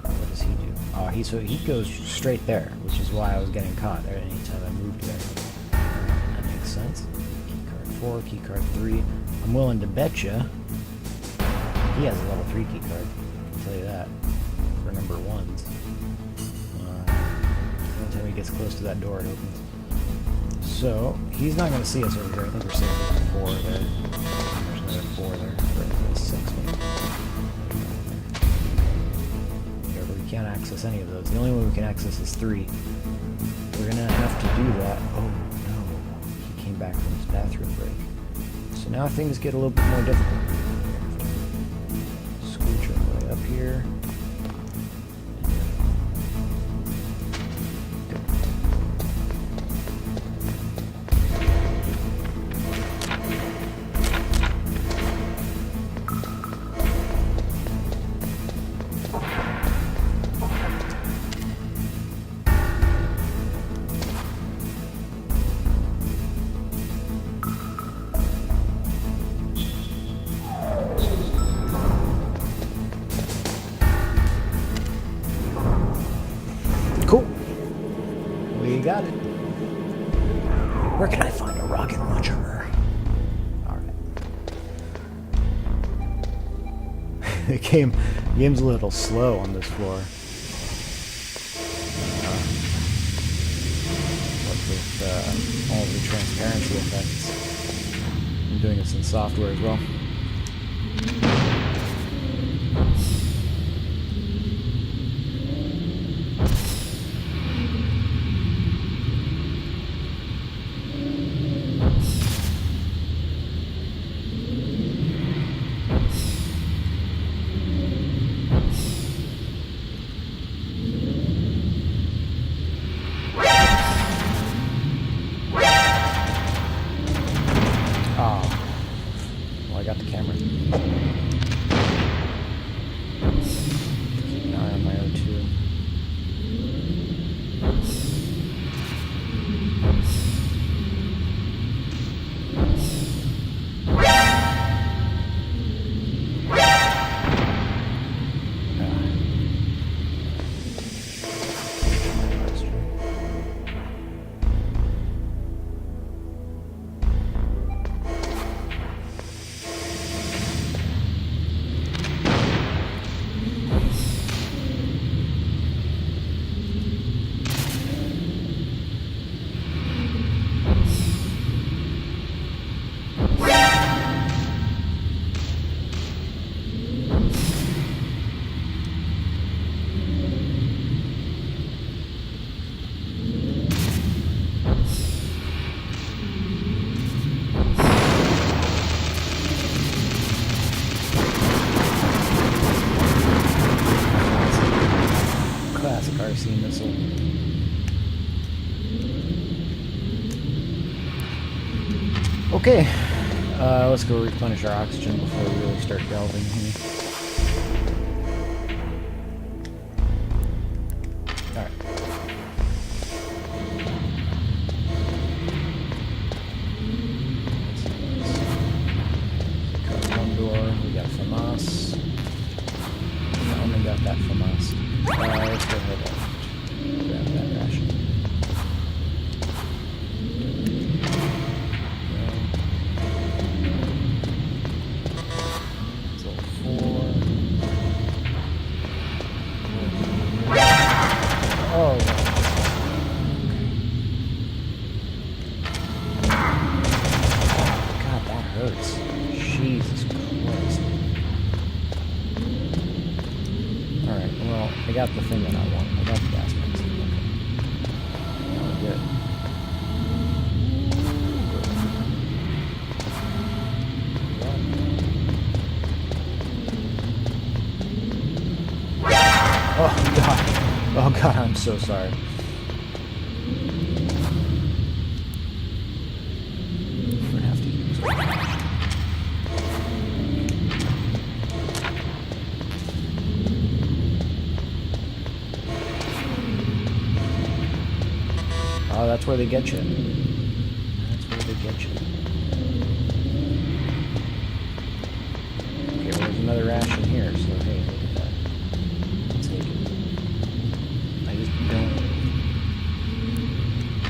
What does he do? Oh, he goes straight there, which is why I was getting caught there anytime I moved there. That makes sense. Keycard 4, keycard 3. I'm willing to bet you he has a level 3 keycard. I can tell you that. For number 1s. Anytime he gets close to that door, it opens. So, he's not going to see us over here. I think we're safe with 4 there. There's another 4 there. Or 6 maybe. Whatever, we can't access any of those. The only one we can access is 3. We're going to have to do that. Oh no. He came back from his bathroom break. So now things get a little bit more difficult. Scooch our way up here. Cool. We got it. Where can I find a rocket launcher? Alright. The game's a little slow on this floor. What with all the transparency effects. I'm doing this in software as well. Well, I got the camera. Okay, let's go replenish our oxygen before we really start delving here. Alright. Got one door, we got FAMAS. I only got that FAMAS. Let's go ahead and grab that ration. Oh. God, that hurts. Jesus Christ. Alright, well, I got the thing that I want. I got the gas mask. Okay. Oh, good. Oh, God. Oh God, I'm so sorry. I'm gonna have to use it. Oh, that's where they get you. That's where they get you. Okay, well, there's another ration here, so hey, look at that. Let's take it. I just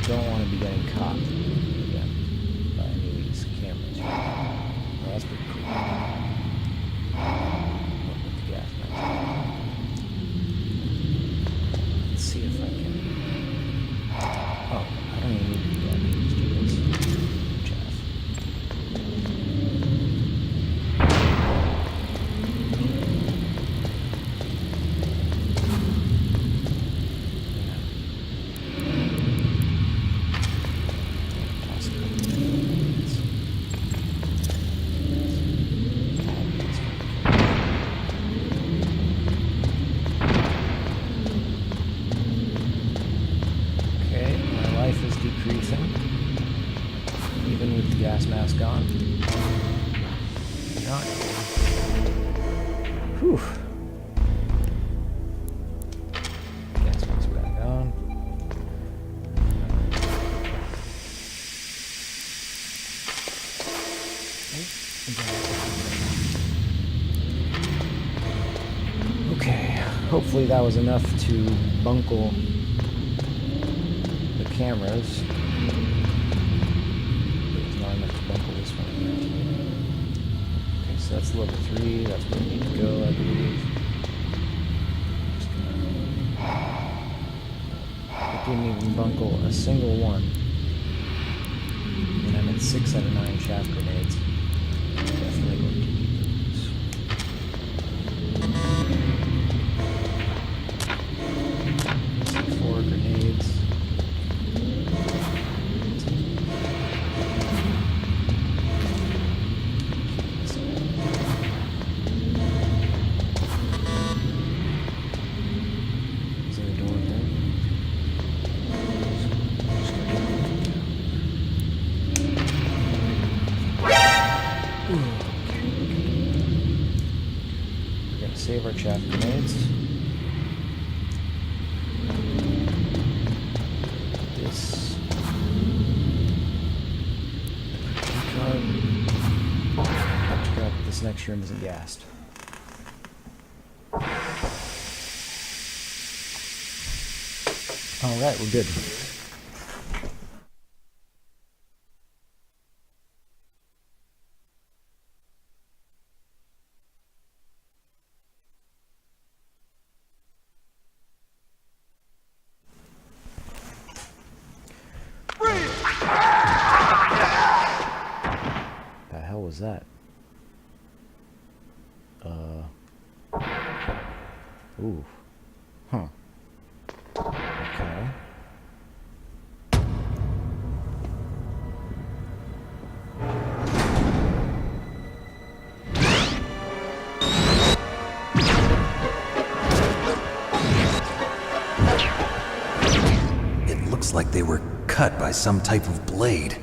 don't want to be getting caught again by any of these cameras. Well, that's pretty cool. With the gas mask. Let's see if I can. Oh, I don't even need to do that. Just do this. Chaff. Decreasing, even with the gas mask on. Not. Whew. Gas mask back on. Okay, hopefully that was enough to bunkle cameras. There's not enough to bunkle this one here. Okay, so that's level 3. That's where we need to go, I believe. It didn't even bunkle a single one. And I'm at 6 out of 9 chaff grenades. Definitely going to need those. 4 grenades. Save our chaff grenades. This. Crap, this next room isn't gassed. Alright, we're good. The hell was that? Ooh. Huh. Okay. It looks like they were cut by some type of blade.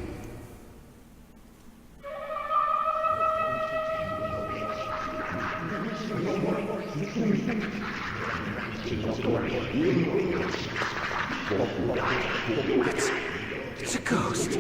It's a ghost.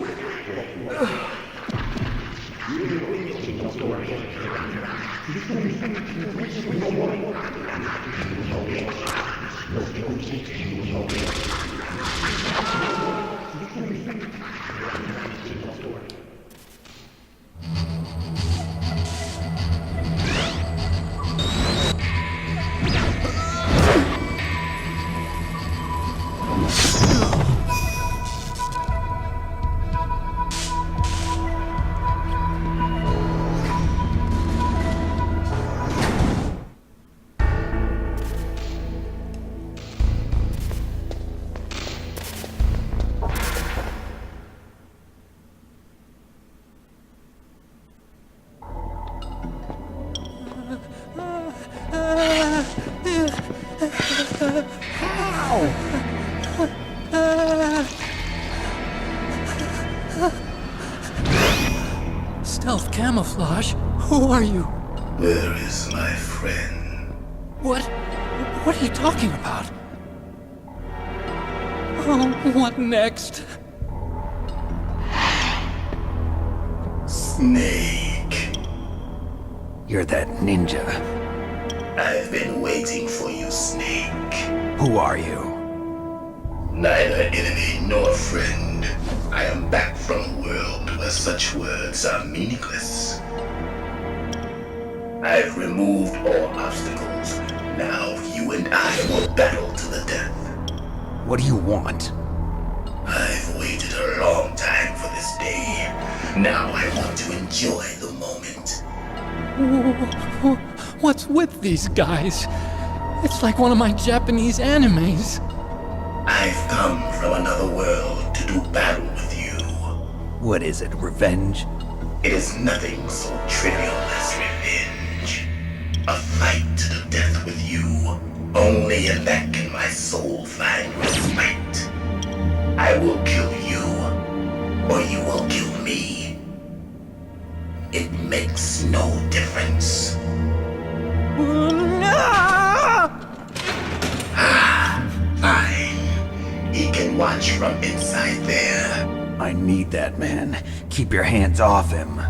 Stealth camouflage? Who are you? Where is my friend? What are you talking about? Oh, what next? Snake. You're that ninja. I've been waiting for you, Snake. Who are you? Neither enemy nor friend. I am back from a world where such words are meaningless. I've removed all obstacles. Now you and I will battle to the death. What do you want? I've waited a long time for this day. Now I want to enjoy the moment. What's with these guys? It's like one of my Japanese animes. I've come from another world to do battle with you. What is it, revenge? It is nothing so trivial as revenge. A fight to the death with you. Only in that can my soul find respite. I will kill you, or you will kill me. It makes no difference. Fine. He can watch from inside there. I need that man. Keep your hands off him.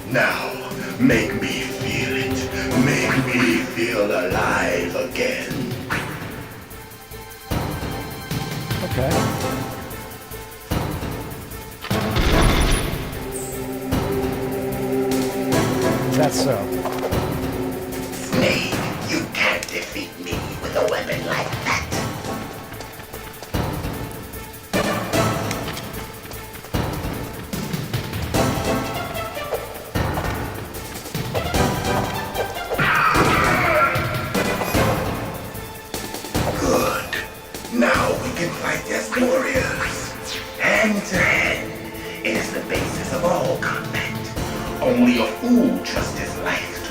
Now, make me feel it. Make me feel alive again. Okay. That's so. Snake, you can't defeat me with a weapon like that. Good. Now we can fight as warriors. Hand to hand. It is the basis of all combat. Only a fool trusts his life to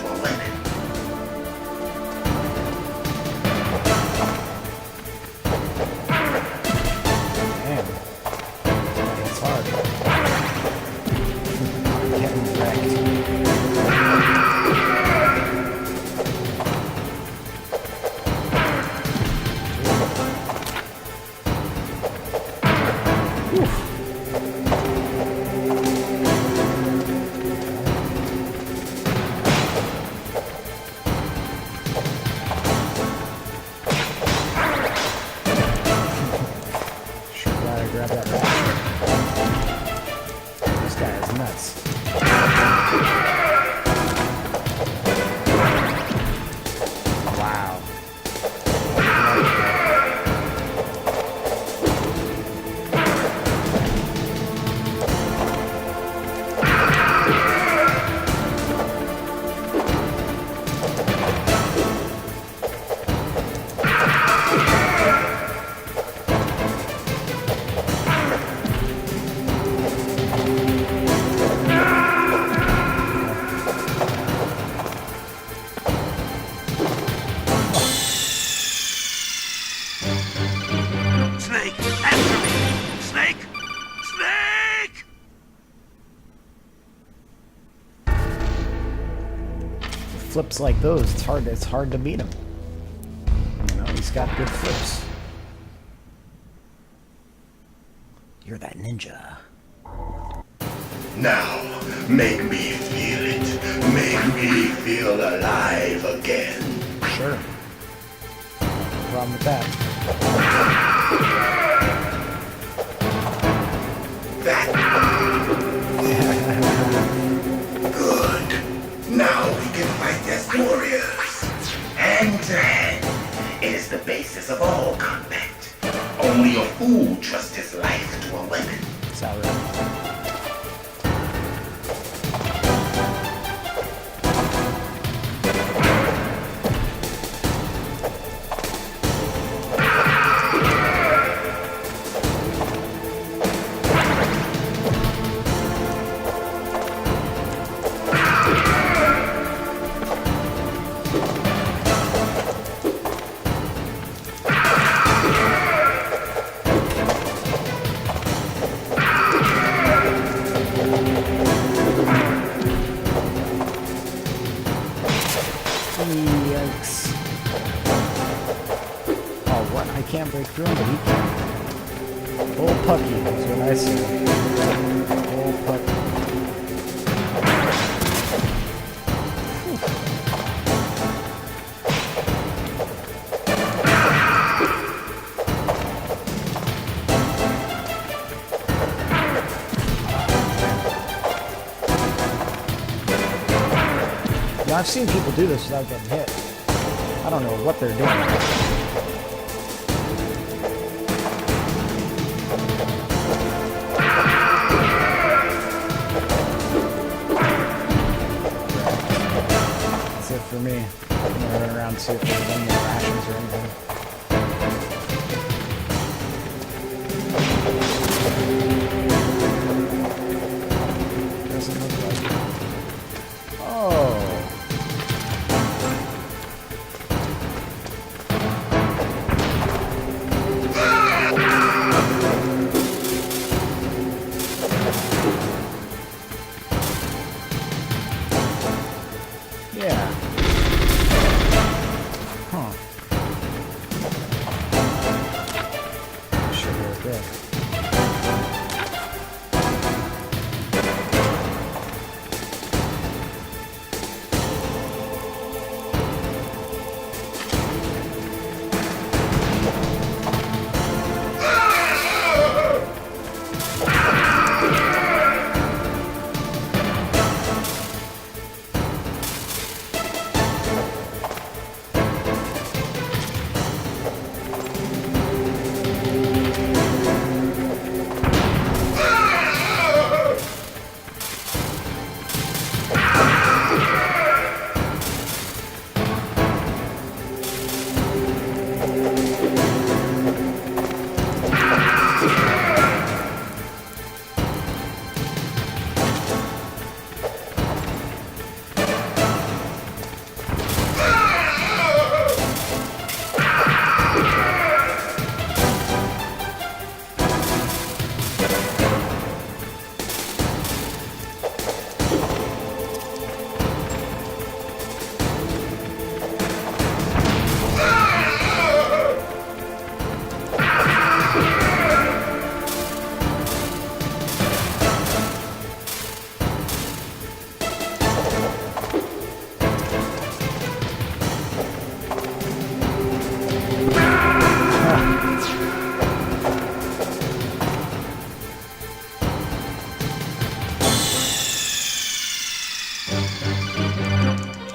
flips like those, it's hard to beat him. You know, he's got good flips. You're that ninja. Now, make me feel it. Make me feel alive again. Sure. No problem with that. Good. Now we can fight as warriors. Hand to hand. It is the basis of all combat. Only a fool trusts his life to a weapon. Is that right? Yikes. Oh, what? I can't break through him, but he can. Old Pucky is what I say. Old Pucky. Now, I've seen people do this without getting hit. I don't know what they're doing. That's it for me. I'm gonna run around and see if there's any more rations or anything. Doesn't look like it. Oh. Yeah. Huh. Sure right there.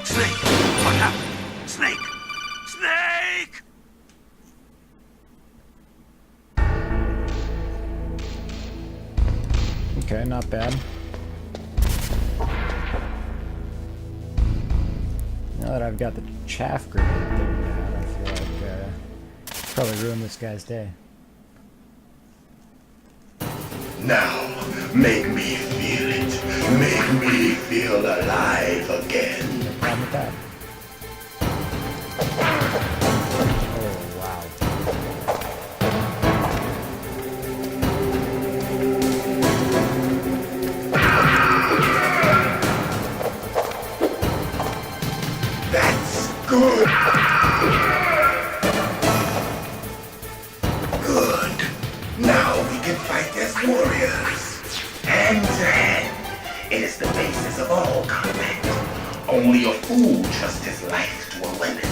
Snake! What happened? Snake! Snake! Okay, not bad. Now that I've got the chaff grenade thing down, I feel like probably ruined this guy's day. Now, make me feel it. Make me feel alive again. No problem with that. Oh, wow. Good. Good. Now we can fight as warriors. Hand to hand. It is the basis of all combat. Only a fool trusts his life to a weapon.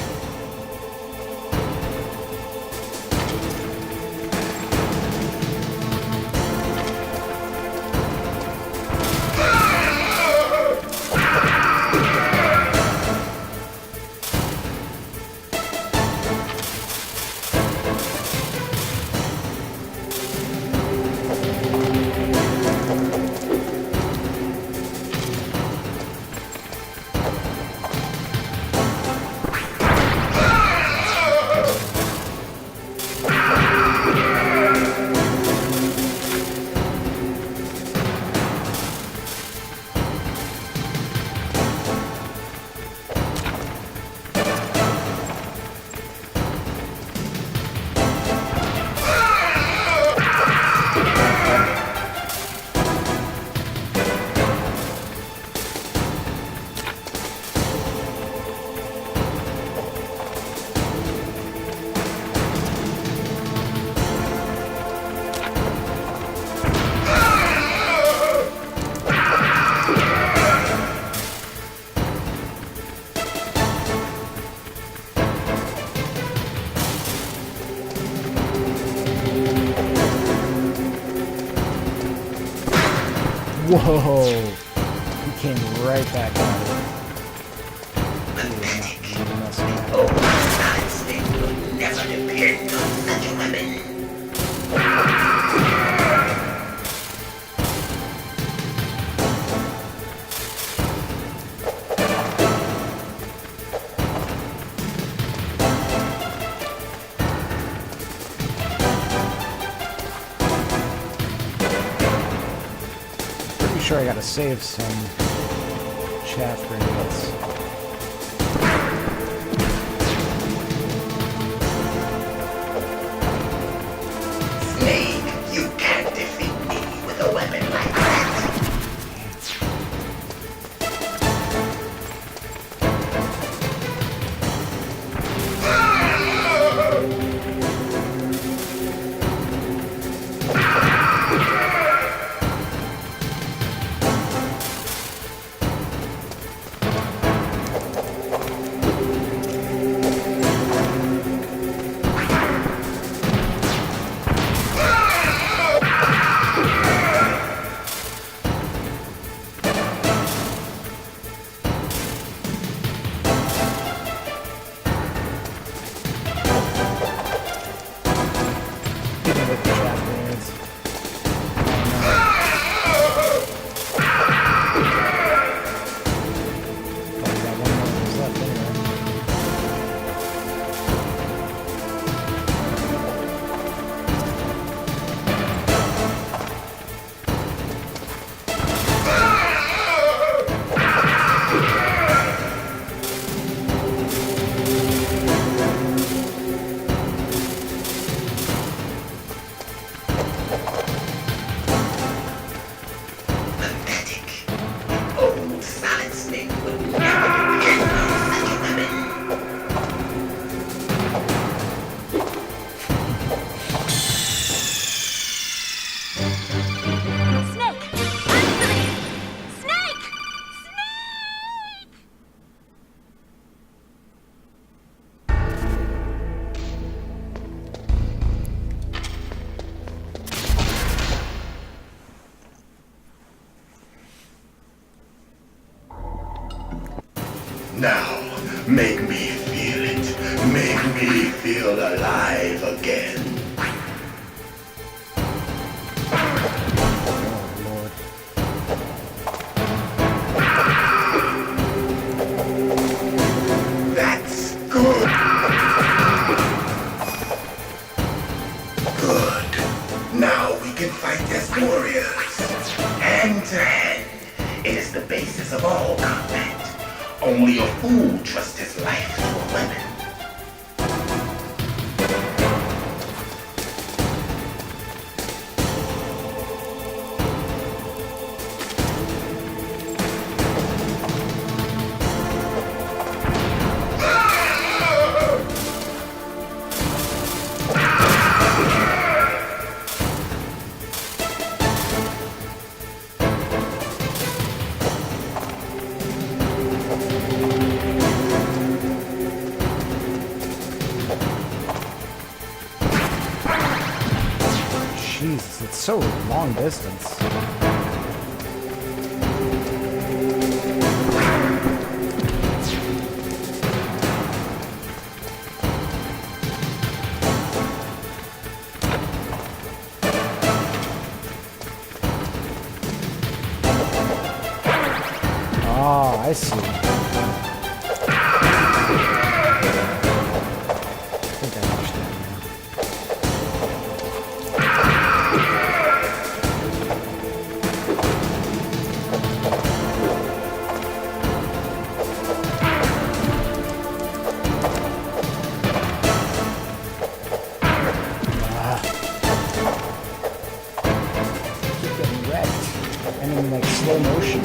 Whoa! He came right back at it. Pathetic. Oh, my snake will never depend on such a weapon. Sure, I gotta save some chaff grenades. Snake, you can't defeat me with a weapon like that. Even with the chaff grenades. Probably got one more of those left anyway. Pathetic. Old Solid Snake would never depend on such a weapon. Snake! Answer me! Snake! Snake! Now, make me feel it. Make me feel alive again. Oh, Lord. That's good. Good. Now we can fight as warriors. Hand to hand. It is the basis of all combat. Only a fool trusts his life to a weapon. It's so long distance. Oh, I see. I think I understand Keep getting wrecked. And in like slow motion.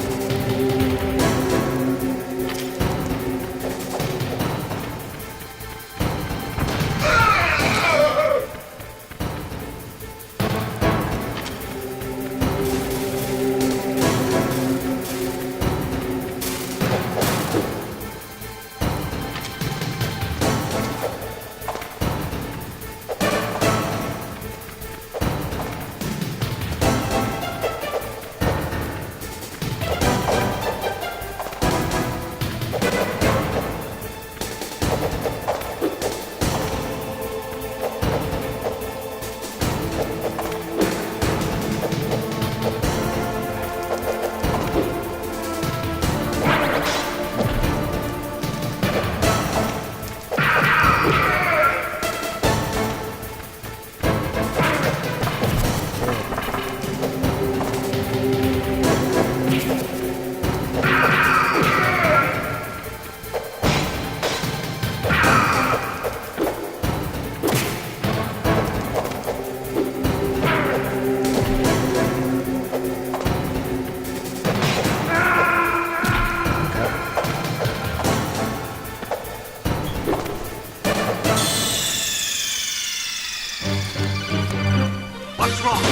What's wrong?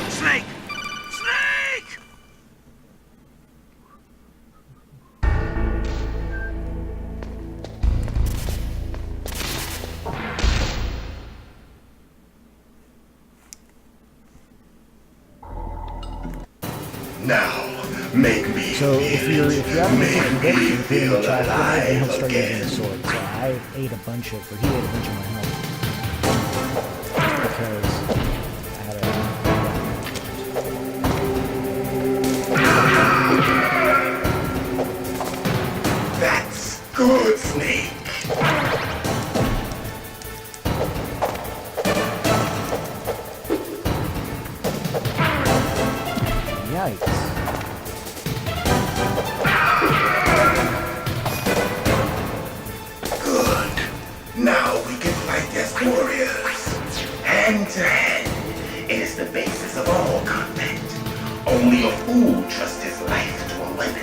Snake! Snake! Now, make me So if you're having a conviction, me if you're in feel the chocolate, then he'll alive start using the again. sword. So I ate a bunch of, or he ate a bunch of my health. Because I had That's good, Snake. Yikes. Good. Now we can fight as warriors. Hand to hand. It is the basis of all combat. Only a fool trusts his life to a weapon.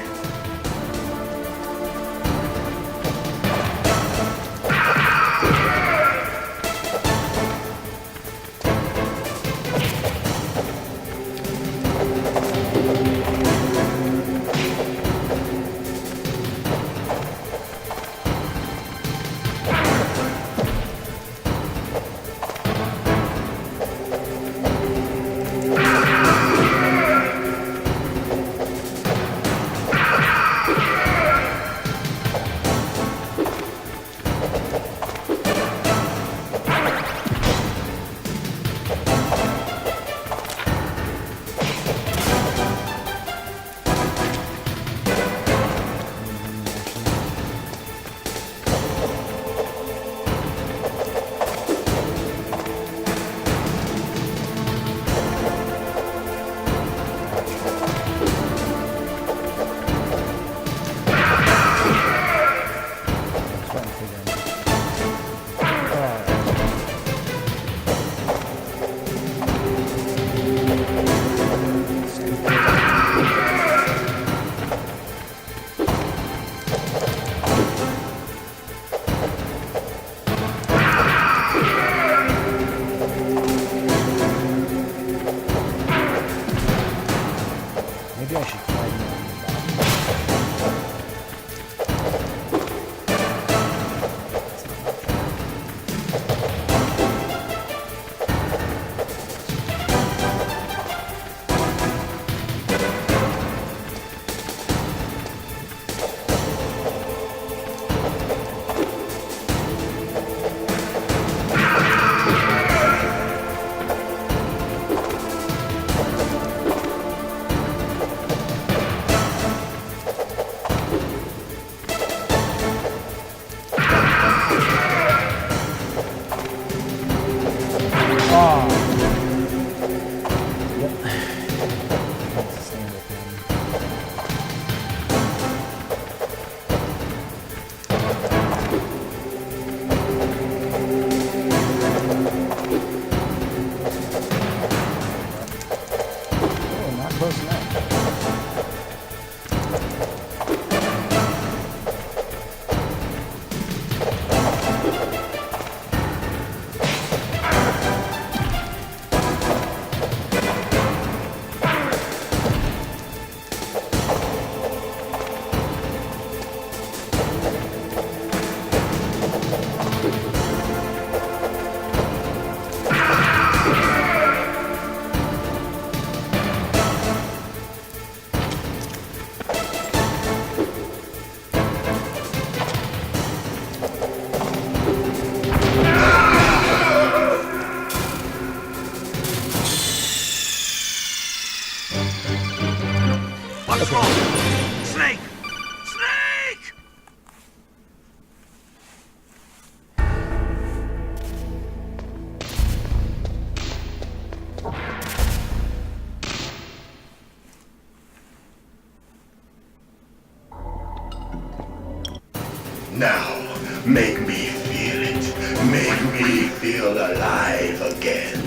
Make me feel it. Make me feel alive again.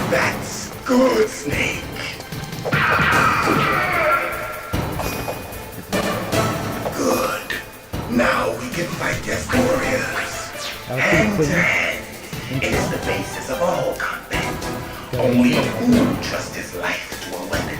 That's good, Snake. Good. Now we can fight as warriors. Hand to hand. It is the basis of all combat. Only a fool trusts his life to a weapon.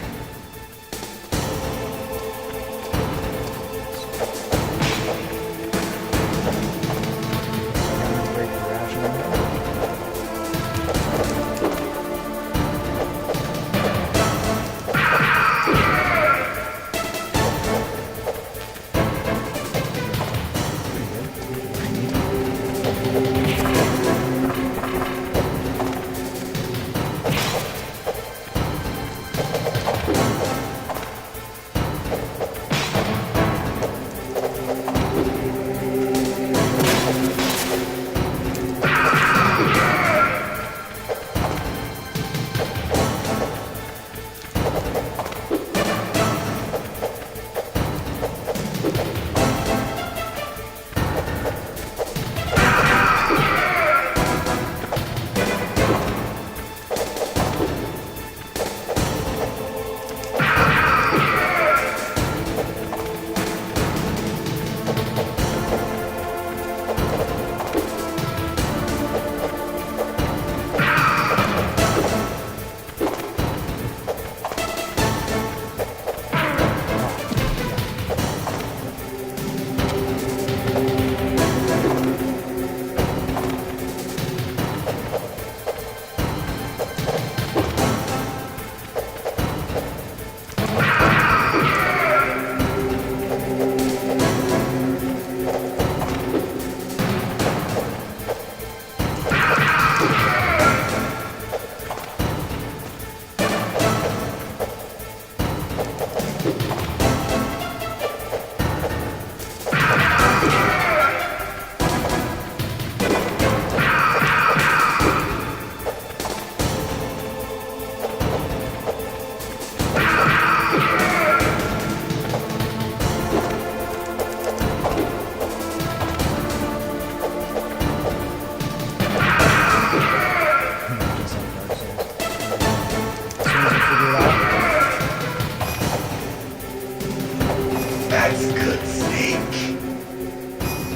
That's good, Snake.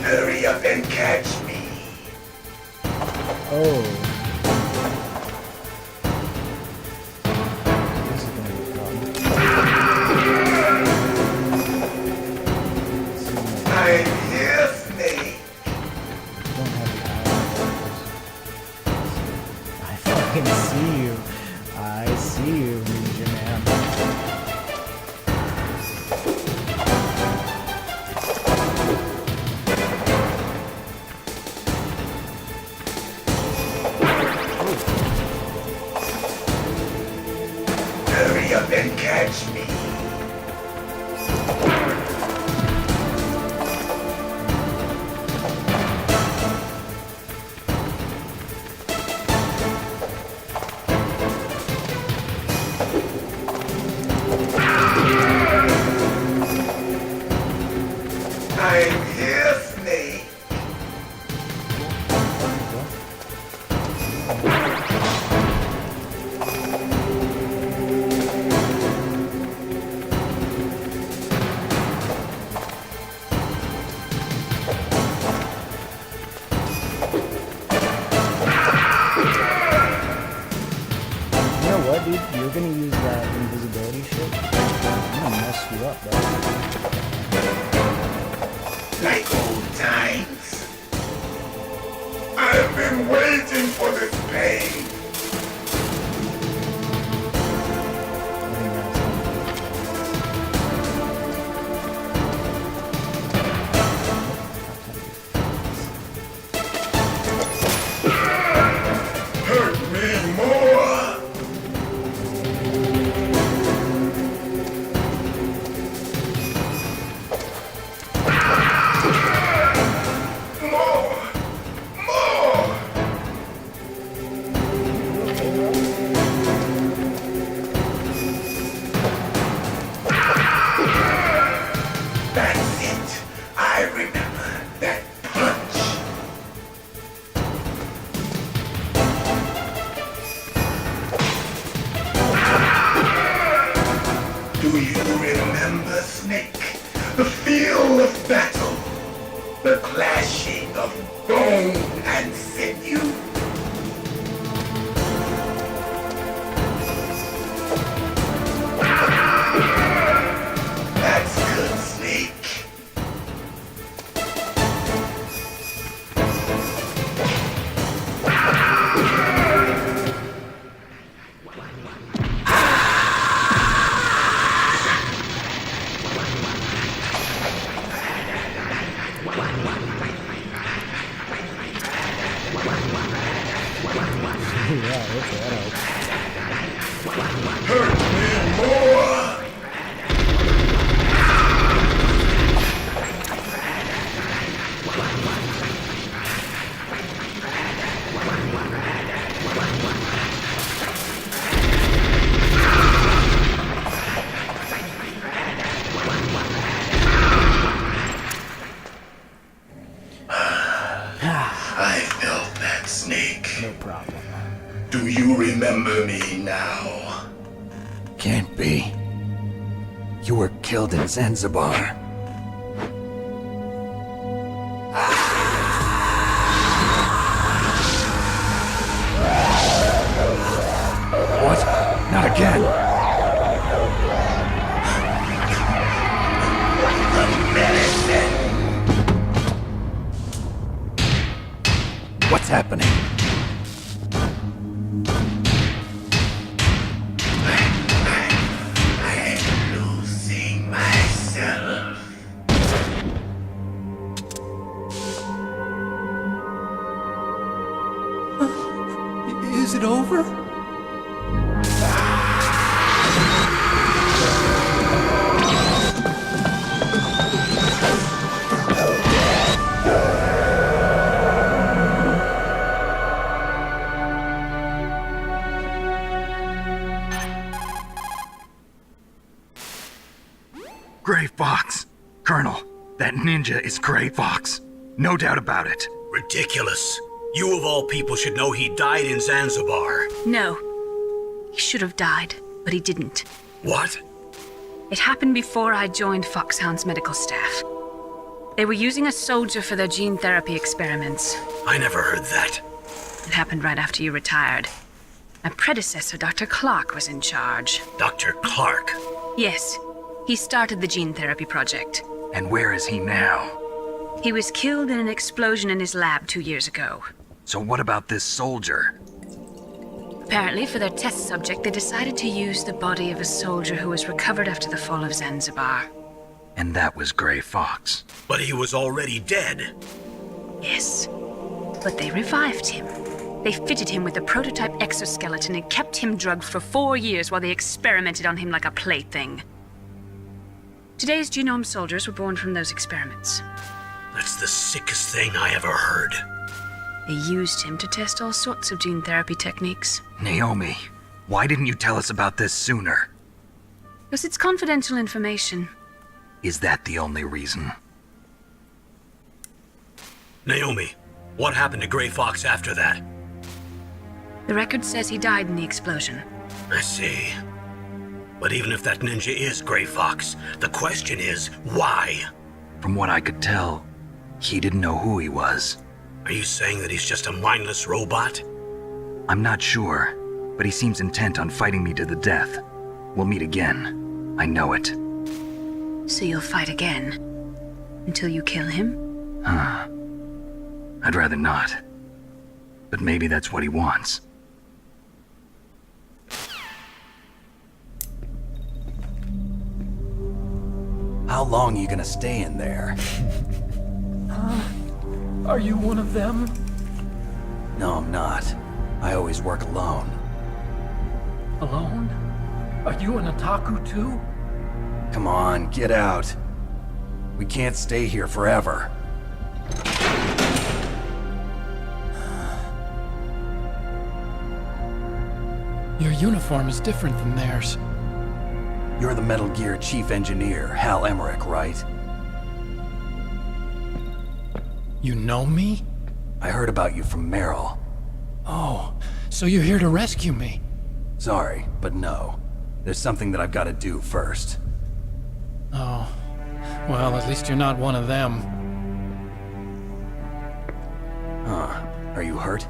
Hurry up and catch me. Oh. This is gonna be a problem. I'm here, Snake. Don't have the eyes. I fucking see you. I see you, Ninja Man. Hurry up and catch me. I'm here, Snake. You know what, dude? You're gonna use that invisibility shit. I'm gonna mess you up, bro. Like old times. I've been waiting for this pain. I think that's Hurt me more. remember, Snake? The feel of battle. The clashing of bone and sinew. That's good, Snake. Hurt me more! I felt that, Snake. No problem. Do you remember me now? Can't be. You were killed in Zanzibar. What? Not again. What's happening? I'm losing myself. Is it over? Gray Fox. Colonel, that ninja is Gray Fox. No doubt about it. Ridiculous. You of all people should know he died in Zanzibar. No. He should have died, but he didn't. What? It happened before I joined Foxhound's medical staff. They were using a soldier for their gene therapy experiments. I never heard that. It happened right after you retired. My predecessor, Dr. Clark, was in charge. Dr. Clark. Yes, he started the gene therapy project. And where is he now? He was killed in an explosion in his lab 2 years ago. So what about this soldier? Apparently, for their test subject, they decided to use the body of a soldier who was recovered after the fall of Zanzibar. And that was Gray Fox. But he was already dead. Yes, but they revived him. They fitted him with a prototype exoskeleton and kept him drugged for 4 years while they experimented on him like a plaything. Today's genome soldiers were born from those experiments. That's the sickest thing I ever heard. They used him to test all sorts of gene therapy techniques. Naomi, why didn't you tell us about this sooner? Because it's confidential information. Is that the only reason? Naomi, what happened to Gray Fox after that? The record says he died in the explosion. I see. But even if that ninja is Gray Fox, the question is, why? From what I could tell, he didn't know who he was. Are you saying that he's just a mindless robot? I'm not sure, but he seems intent on fighting me to the death. We'll meet again. I know it. So you'll fight again? Until you kill him? I'd rather not. But maybe that's what he wants. How long are you gonna stay in there? Are you one of them? No, I'm not. I always work alone. Alone? Are you an otaku too? Come on, get out. We can't stay here forever. Your uniform is different than theirs. You're the Metal Gear Chief Engineer, Hal Emmerich, right? You know me? I heard about you from Meryl. Oh, so you're here to rescue me? Sorry, but no. There's something that I've got to do first. Oh. Well, at least you're not one of them. Huh. Are you hurt?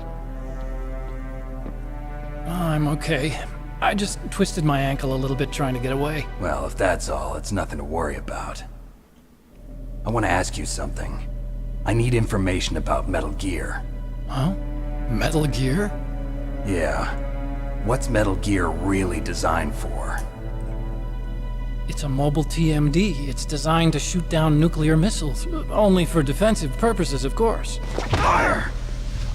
I'm okay. I just twisted my ankle a little bit trying to get away. Well, if that's all, it's nothing to worry about. I want to ask you something. I need information about Metal Gear. Huh? Metal Gear? Yeah. What's Metal Gear really designed for? It's a mobile TMD. It's designed to shoot down nuclear missiles. Only for defensive purposes, of course. Fire!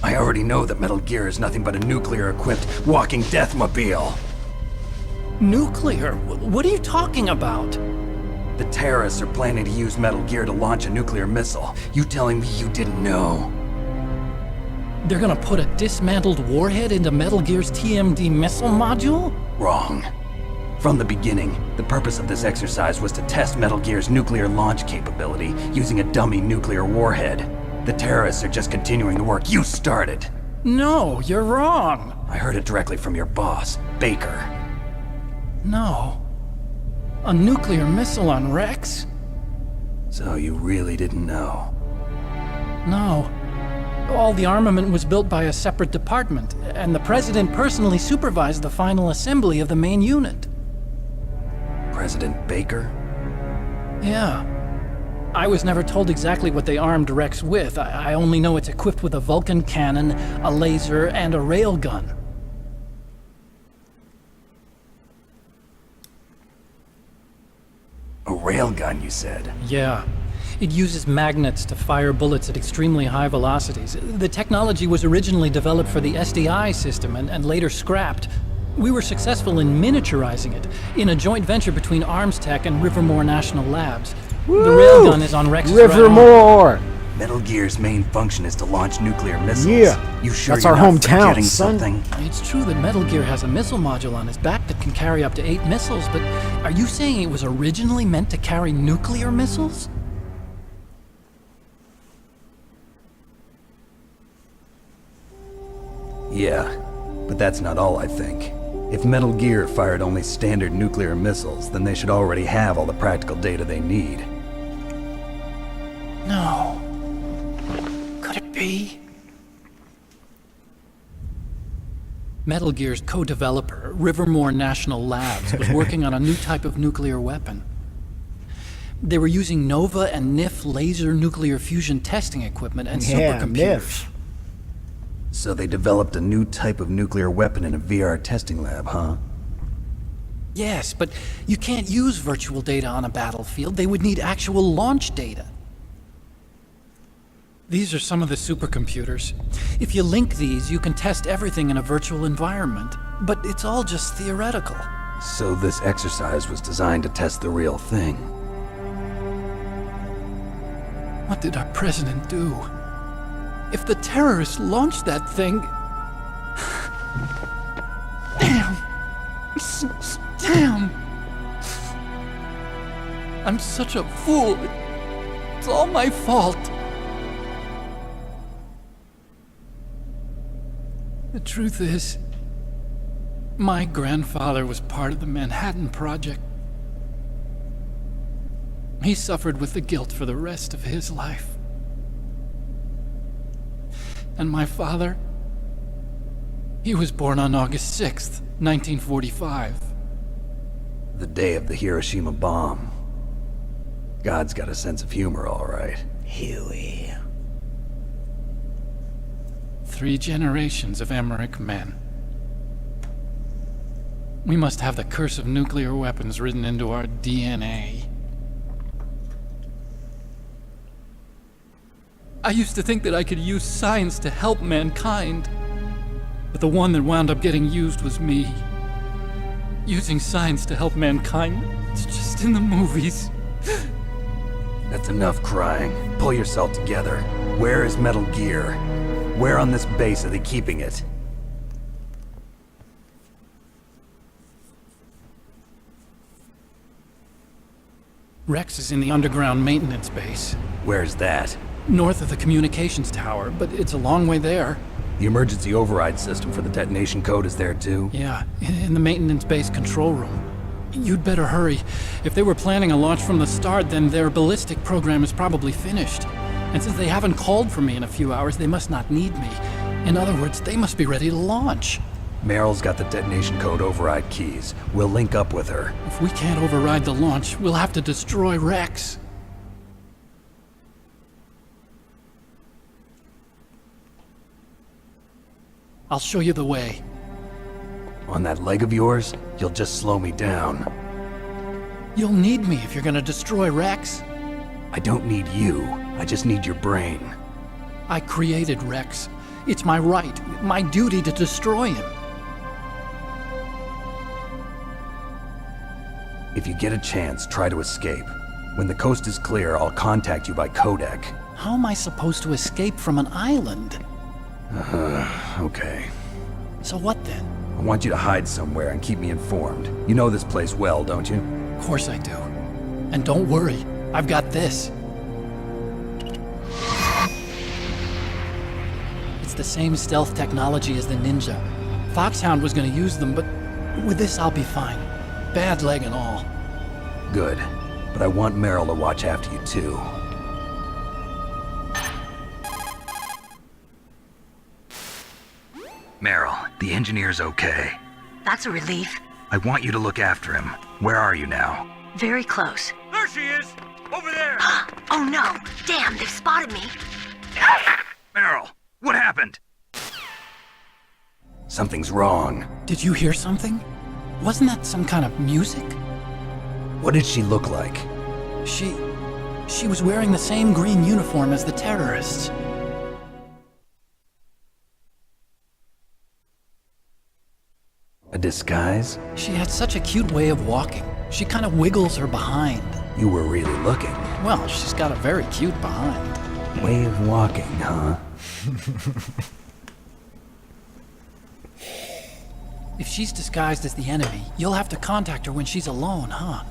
I already know that Metal Gear is nothing but a nuclear-equipped walking deathmobile. Nuclear? What are you talking about? The terrorists are planning to use Metal Gear to launch a nuclear missile. You telling me you didn't know? They're gonna put a dismantled warhead into Metal Gear's TMD missile module? Wrong. From the beginning, the purpose of this exercise was to test Metal Gear's nuclear launch capability using a dummy nuclear warhead. The terrorists are just continuing the work you started. No, you're wrong. I heard it directly from your boss, Baker. No. A nuclear missile on Rex? So you really didn't know? No. All the armament was built by a separate department, and the President personally supervised the final assembly of the main unit. President Baker? Yeah. I was never told exactly what they armed Rex with. I only know it's equipped with a Vulcan cannon, a laser, and a railgun. A railgun, you said? Yeah. It uses magnets to fire bullets at extremely high velocities. The technology was originally developed for the SDI system and later scrapped. We were successful in miniaturizing it in a joint venture between Arms Tech and Rivermore National Labs. Woo! The railgun is on Rex's Rivermore! Metal Gear's main function is to launch nuclear missiles. Yeah, you sure that's you're our not hometown, forgetting son. something? It's true that Metal Gear has a missile module on its back that can carry up to 8 missiles, but are you saying it was originally meant to carry nuclear missiles? Yeah, but that's not all I think. If Metal Gear fired only standard nuclear missiles, then they should already have all the practical data they need. No. Could it be? Metal Gear's co-developer, Rivermore National Labs, was working on a new type of nuclear weapon. They were using NOVA and NIF laser nuclear fusion testing equipment and supercomputers. NIF. So they developed a new type of nuclear weapon in a VR testing lab, huh? Yes, but you can't use virtual data on a battlefield. They would need actual launch data. These are some of the supercomputers. If you link these, you can test everything in a virtual environment. But it's all just theoretical. So this exercise was designed to test the real thing. What did our president do? If the terrorists launched that thing... Damn! Damn! I'm such a fool. It's all my fault. The truth is, my grandfather was part of the Manhattan Project. He suffered with the guilt for the rest of his life. And my father, he was born on August 6th, 1945. The day of the Hiroshima bomb. God's got a sense of humor, all right. Huey. 3 generations of Emmerich men. We must have the curse of nuclear weapons written into our DNA. I used to think that I could use science to help mankind, but the one that wound up getting used was me. Using science to help mankind, it's just in the movies. That's enough crying. Pull yourself together. Where is Metal Gear? Where on this base are they keeping it? Rex is in the underground maintenance base, Where's that? north of the communications tower, but it's a long way there. The emergency override system for the detonation code is there too? Yeah, in the maintenance base control room. You'd better hurry. If they were planning a launch from the start, then their ballistic program is probably finished. And since they haven't called for me in a few hours, they must not need me. In other words, they must be ready to launch. Meryl's got the detonation code override keys. We'll link up with her. If we can't override the launch, we'll have to destroy Rex. I'll show you the way. On that leg of yours, you'll just slow me down. You'll need me if you're gonna destroy Rex. I don't need you. I just need your brain. I created Rex. It's my right, my duty to destroy him. If you get a chance, try to escape. When the coast is clear, I'll contact you by codec. How am I supposed to escape from an island? Okay. So what then? I want you to hide somewhere and keep me informed. You know this place well, don't you? Of course I do. And don't worry, I've got this. It's the same stealth technology as the Ninja. Foxhound was gonna use them, but with this I'll be fine. Bad leg and all. Good. But I want Meryl to watch after you too. Meryl, the engineer's okay. That's a relief. I want you to look after him. Where are you now? Very close. There she is! Over there! Oh no! Damn, they've spotted me. Meryl, what happened? Something's wrong. Did you hear something? Wasn't that some kind of music? What did she look like? She was wearing the same green uniform as the terrorists. A disguise? She had such a cute way of walking. She kind of wiggles her behind. You were really looking. Well, she's got a very cute behind. Way of walking, huh? If she's disguised as the enemy, you'll have to contact her when she's alone, huh?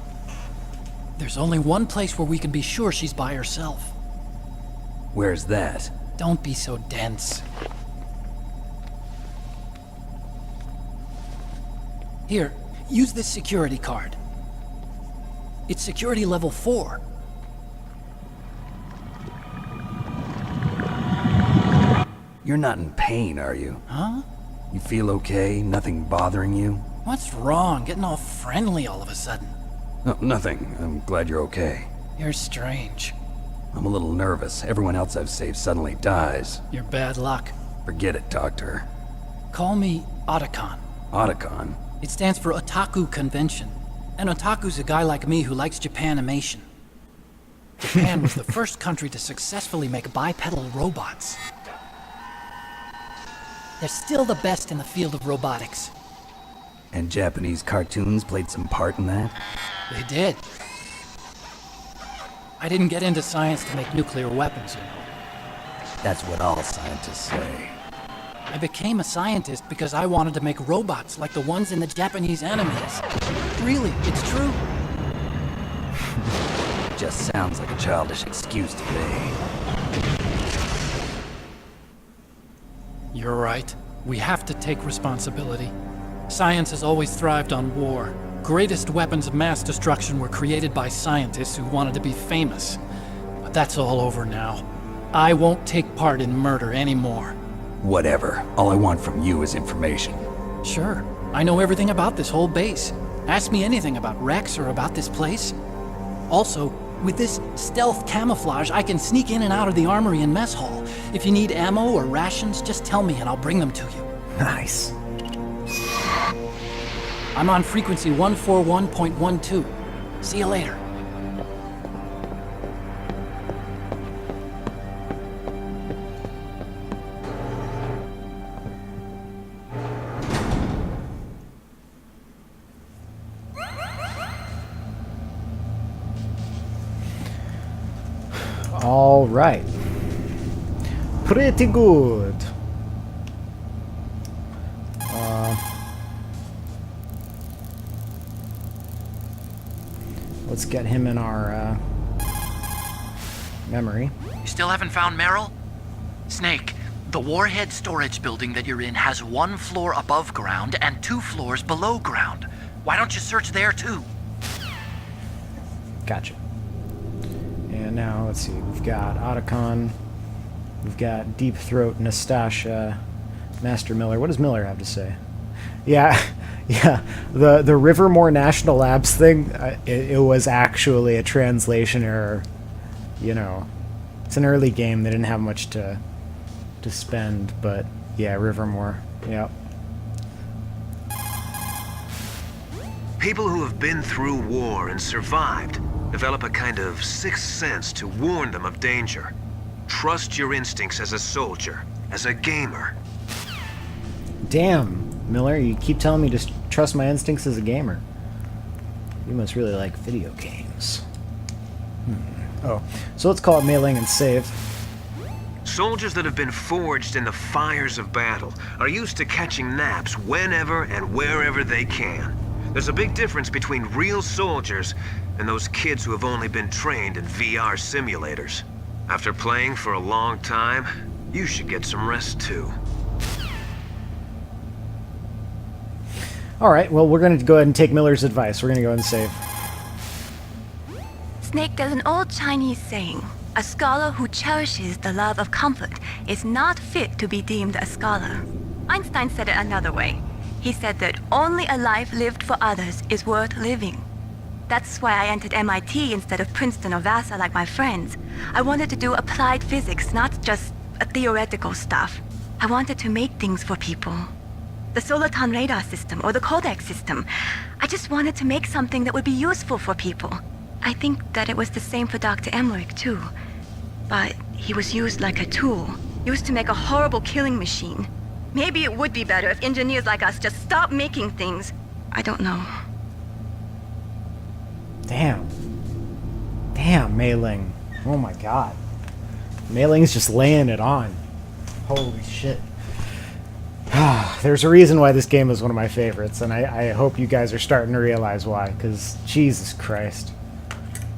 There's only one place where we can be sure she's by herself. Where's that? Don't be so dense. Here, use this security card. It's security level 4. You're not in pain, are you? Huh? You feel okay? Nothing bothering you? What's wrong? Getting all friendly all of a sudden. No, nothing. I'm glad you're okay. You're strange. I'm a little nervous. Everyone else I've saved suddenly dies. You're bad luck. Forget it, Doctor. Call me OTACON. OTACON? It stands for Otaku Convention. An otaku's a guy like me who likes Japanimation. Japan was the first country to successfully make bipedal robots. They're still the best in the field of robotics. And Japanese cartoons played some part in that? They did. I didn't get into science to make nuclear weapons, you know. That's what all scientists say. I became a scientist because I wanted to make robots like the ones in the Japanese animes. Really, it's true. Just sounds like a childish excuse to me. You're right. We have to take responsibility. Science has always thrived on war. Greatest weapons of mass destruction were created by scientists who wanted to be famous. But that's all over now. I won't take part in murder anymore. Whatever. All I want from you is information. Sure. I know everything about this whole base. Ask me anything about Rex or about this place. Also, with this stealth camouflage, I can sneak in and out of the armory and mess hall. If you need ammo or rations, just tell me and I'll bring them to you. Nice. I'm on frequency 141.12. See you later. All right. Pretty good. Let's get him in our memory. You still haven't found Meryl? Snake, the warhead storage building that you're in has 1 floor above ground and 2 floors below ground. Why don't you search there too? Gotcha. And now, let's see, we've got OTACON, we've got Deep Throat, Nastasha, Master Miller. What does Miller have to say? Yeah, yeah, the Rivermore National Labs thing, it was actually a translation error. You know, it's an early game, they didn't have much to spend, but yeah, Rivermore, yep. People who have been through war and survived develop a kind of sixth sense to warn them of danger. Trust your instincts as a soldier, as a gamer. Damn, Miller, you keep telling me to trust my instincts as a gamer. You must really like video games. Oh, so let's call it mailing and save. Soldiers that have been forged in the fires of battle are used to catching naps whenever and wherever they can. There's a big difference between real soldiers and those kids who have only been trained in VR simulators. After playing for a long time, you should get some rest too. Alright, well, we're going to go ahead and take Miller's advice. We're going to go ahead and save. Snake, there's an old Chinese saying, a scholar who cherishes the love of comfort is not fit to be deemed a scholar. Einstein said it another way. He said that only a life lived for others is worth living. That's why I entered MIT instead of Princeton or Vassar like my friends. I wanted to do applied physics, not just theoretical stuff. I wanted to make things for people. The Soliton radar system or the Codex system. I just wanted to make something that would be useful for people. I think that it was the same for Dr. Emmerich too. But he was used like a tool, used to make a horrible killing machine. Maybe it would be better if engineers like us just stopped making things. I don't know. Damn. Damn, Mei Ling. Oh my god. Mei Ling's just laying it on. Holy shit. There's a reason why this game is one of my favorites, and I hope you guys are starting to realize why, because Jesus Christ.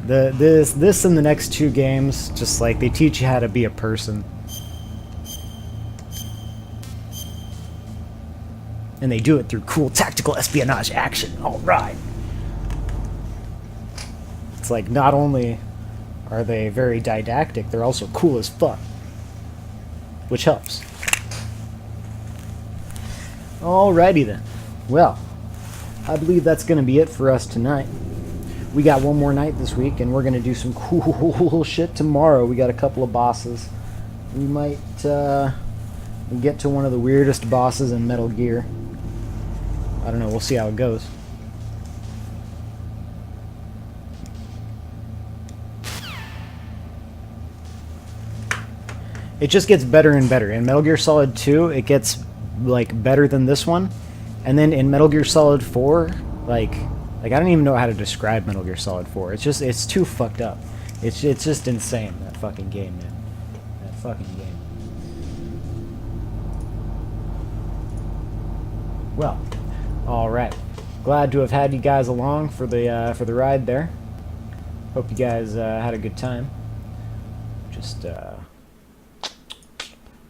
This and the next two games, just like, they teach you how to be a person. And they do it through cool tactical espionage action. Alright. It's like, not only are they very didactic, they're also cool as fuck. Which helps. Alrighty then. Well, I believe that's going to be it for us tonight. We got one more night this week, and we're going to do some cool shit tomorrow. We got a couple of bosses. We might get to one of the weirdest bosses in Metal Gear. I don't know, we'll see how it goes. It just gets better and better. In Metal Gear Solid 2, it gets like better than this one. And then in Metal Gear Solid 4, like I don't even know how to describe Metal Gear Solid 4. It's too fucked up. It's just insane, that fucking game, man. That fucking game. Well, all right. Glad to have had you guys along for the ride there. Hope you guys had a good time. Just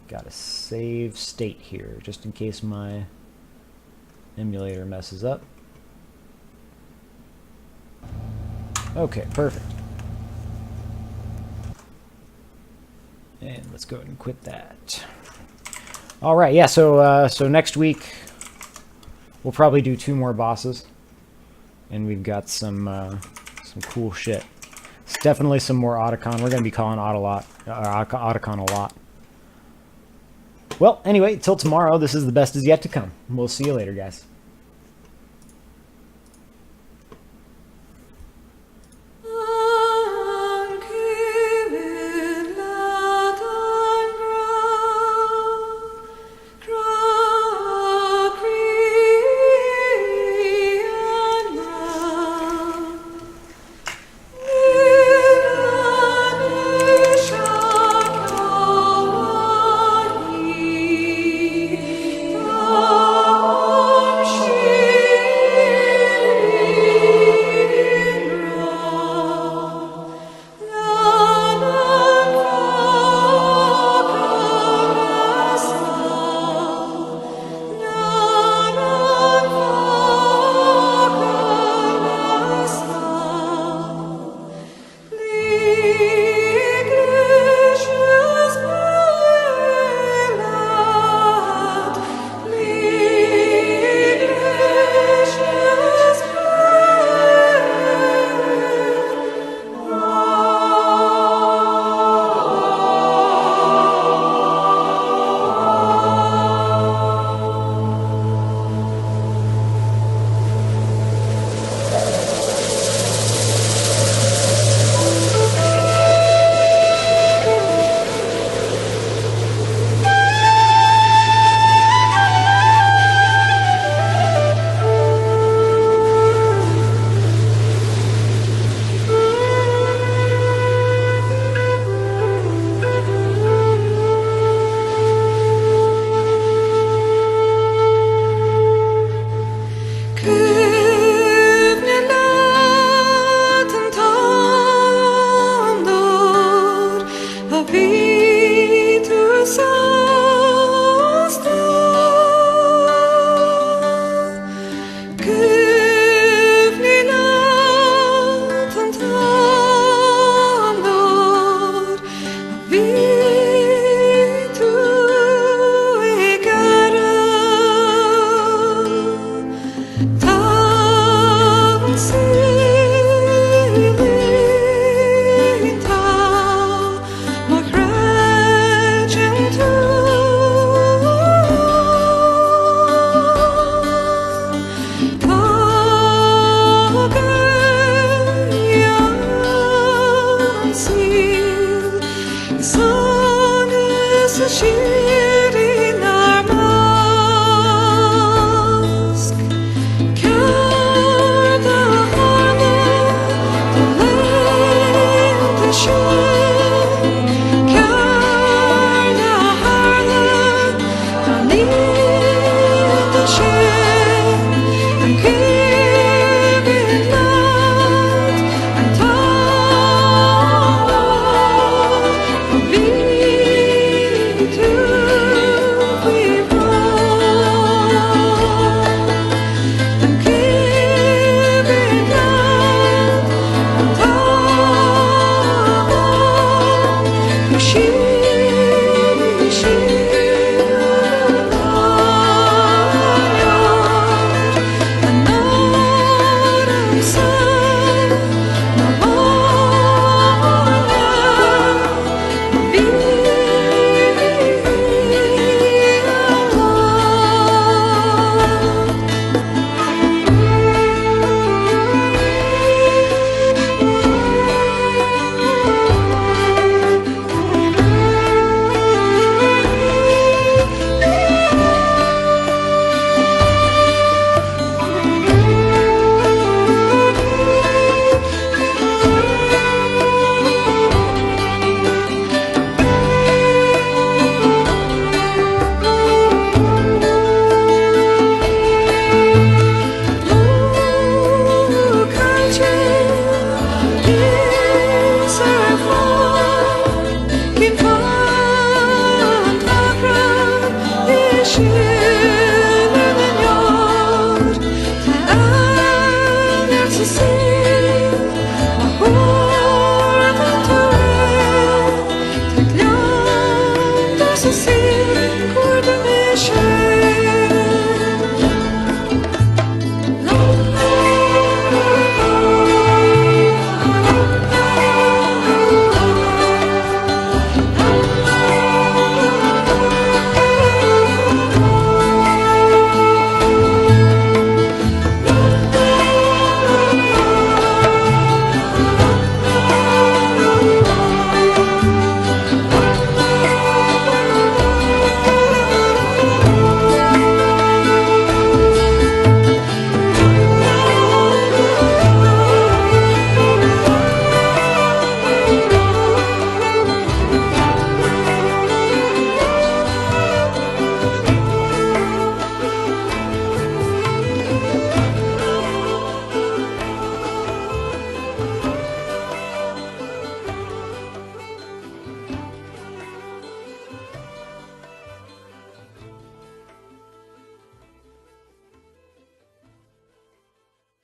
gotta save state here, just in case my emulator messes up. Okay, perfect. And let's go ahead and quit that. All right, yeah. So next week we'll probably do 2 more bosses, and we've got some cool shit. It's definitely some more OTACON. We're gonna be calling OTACON a lot. Well, anyway, till tomorrow. This is the best is yet to come. We'll see you later, guys.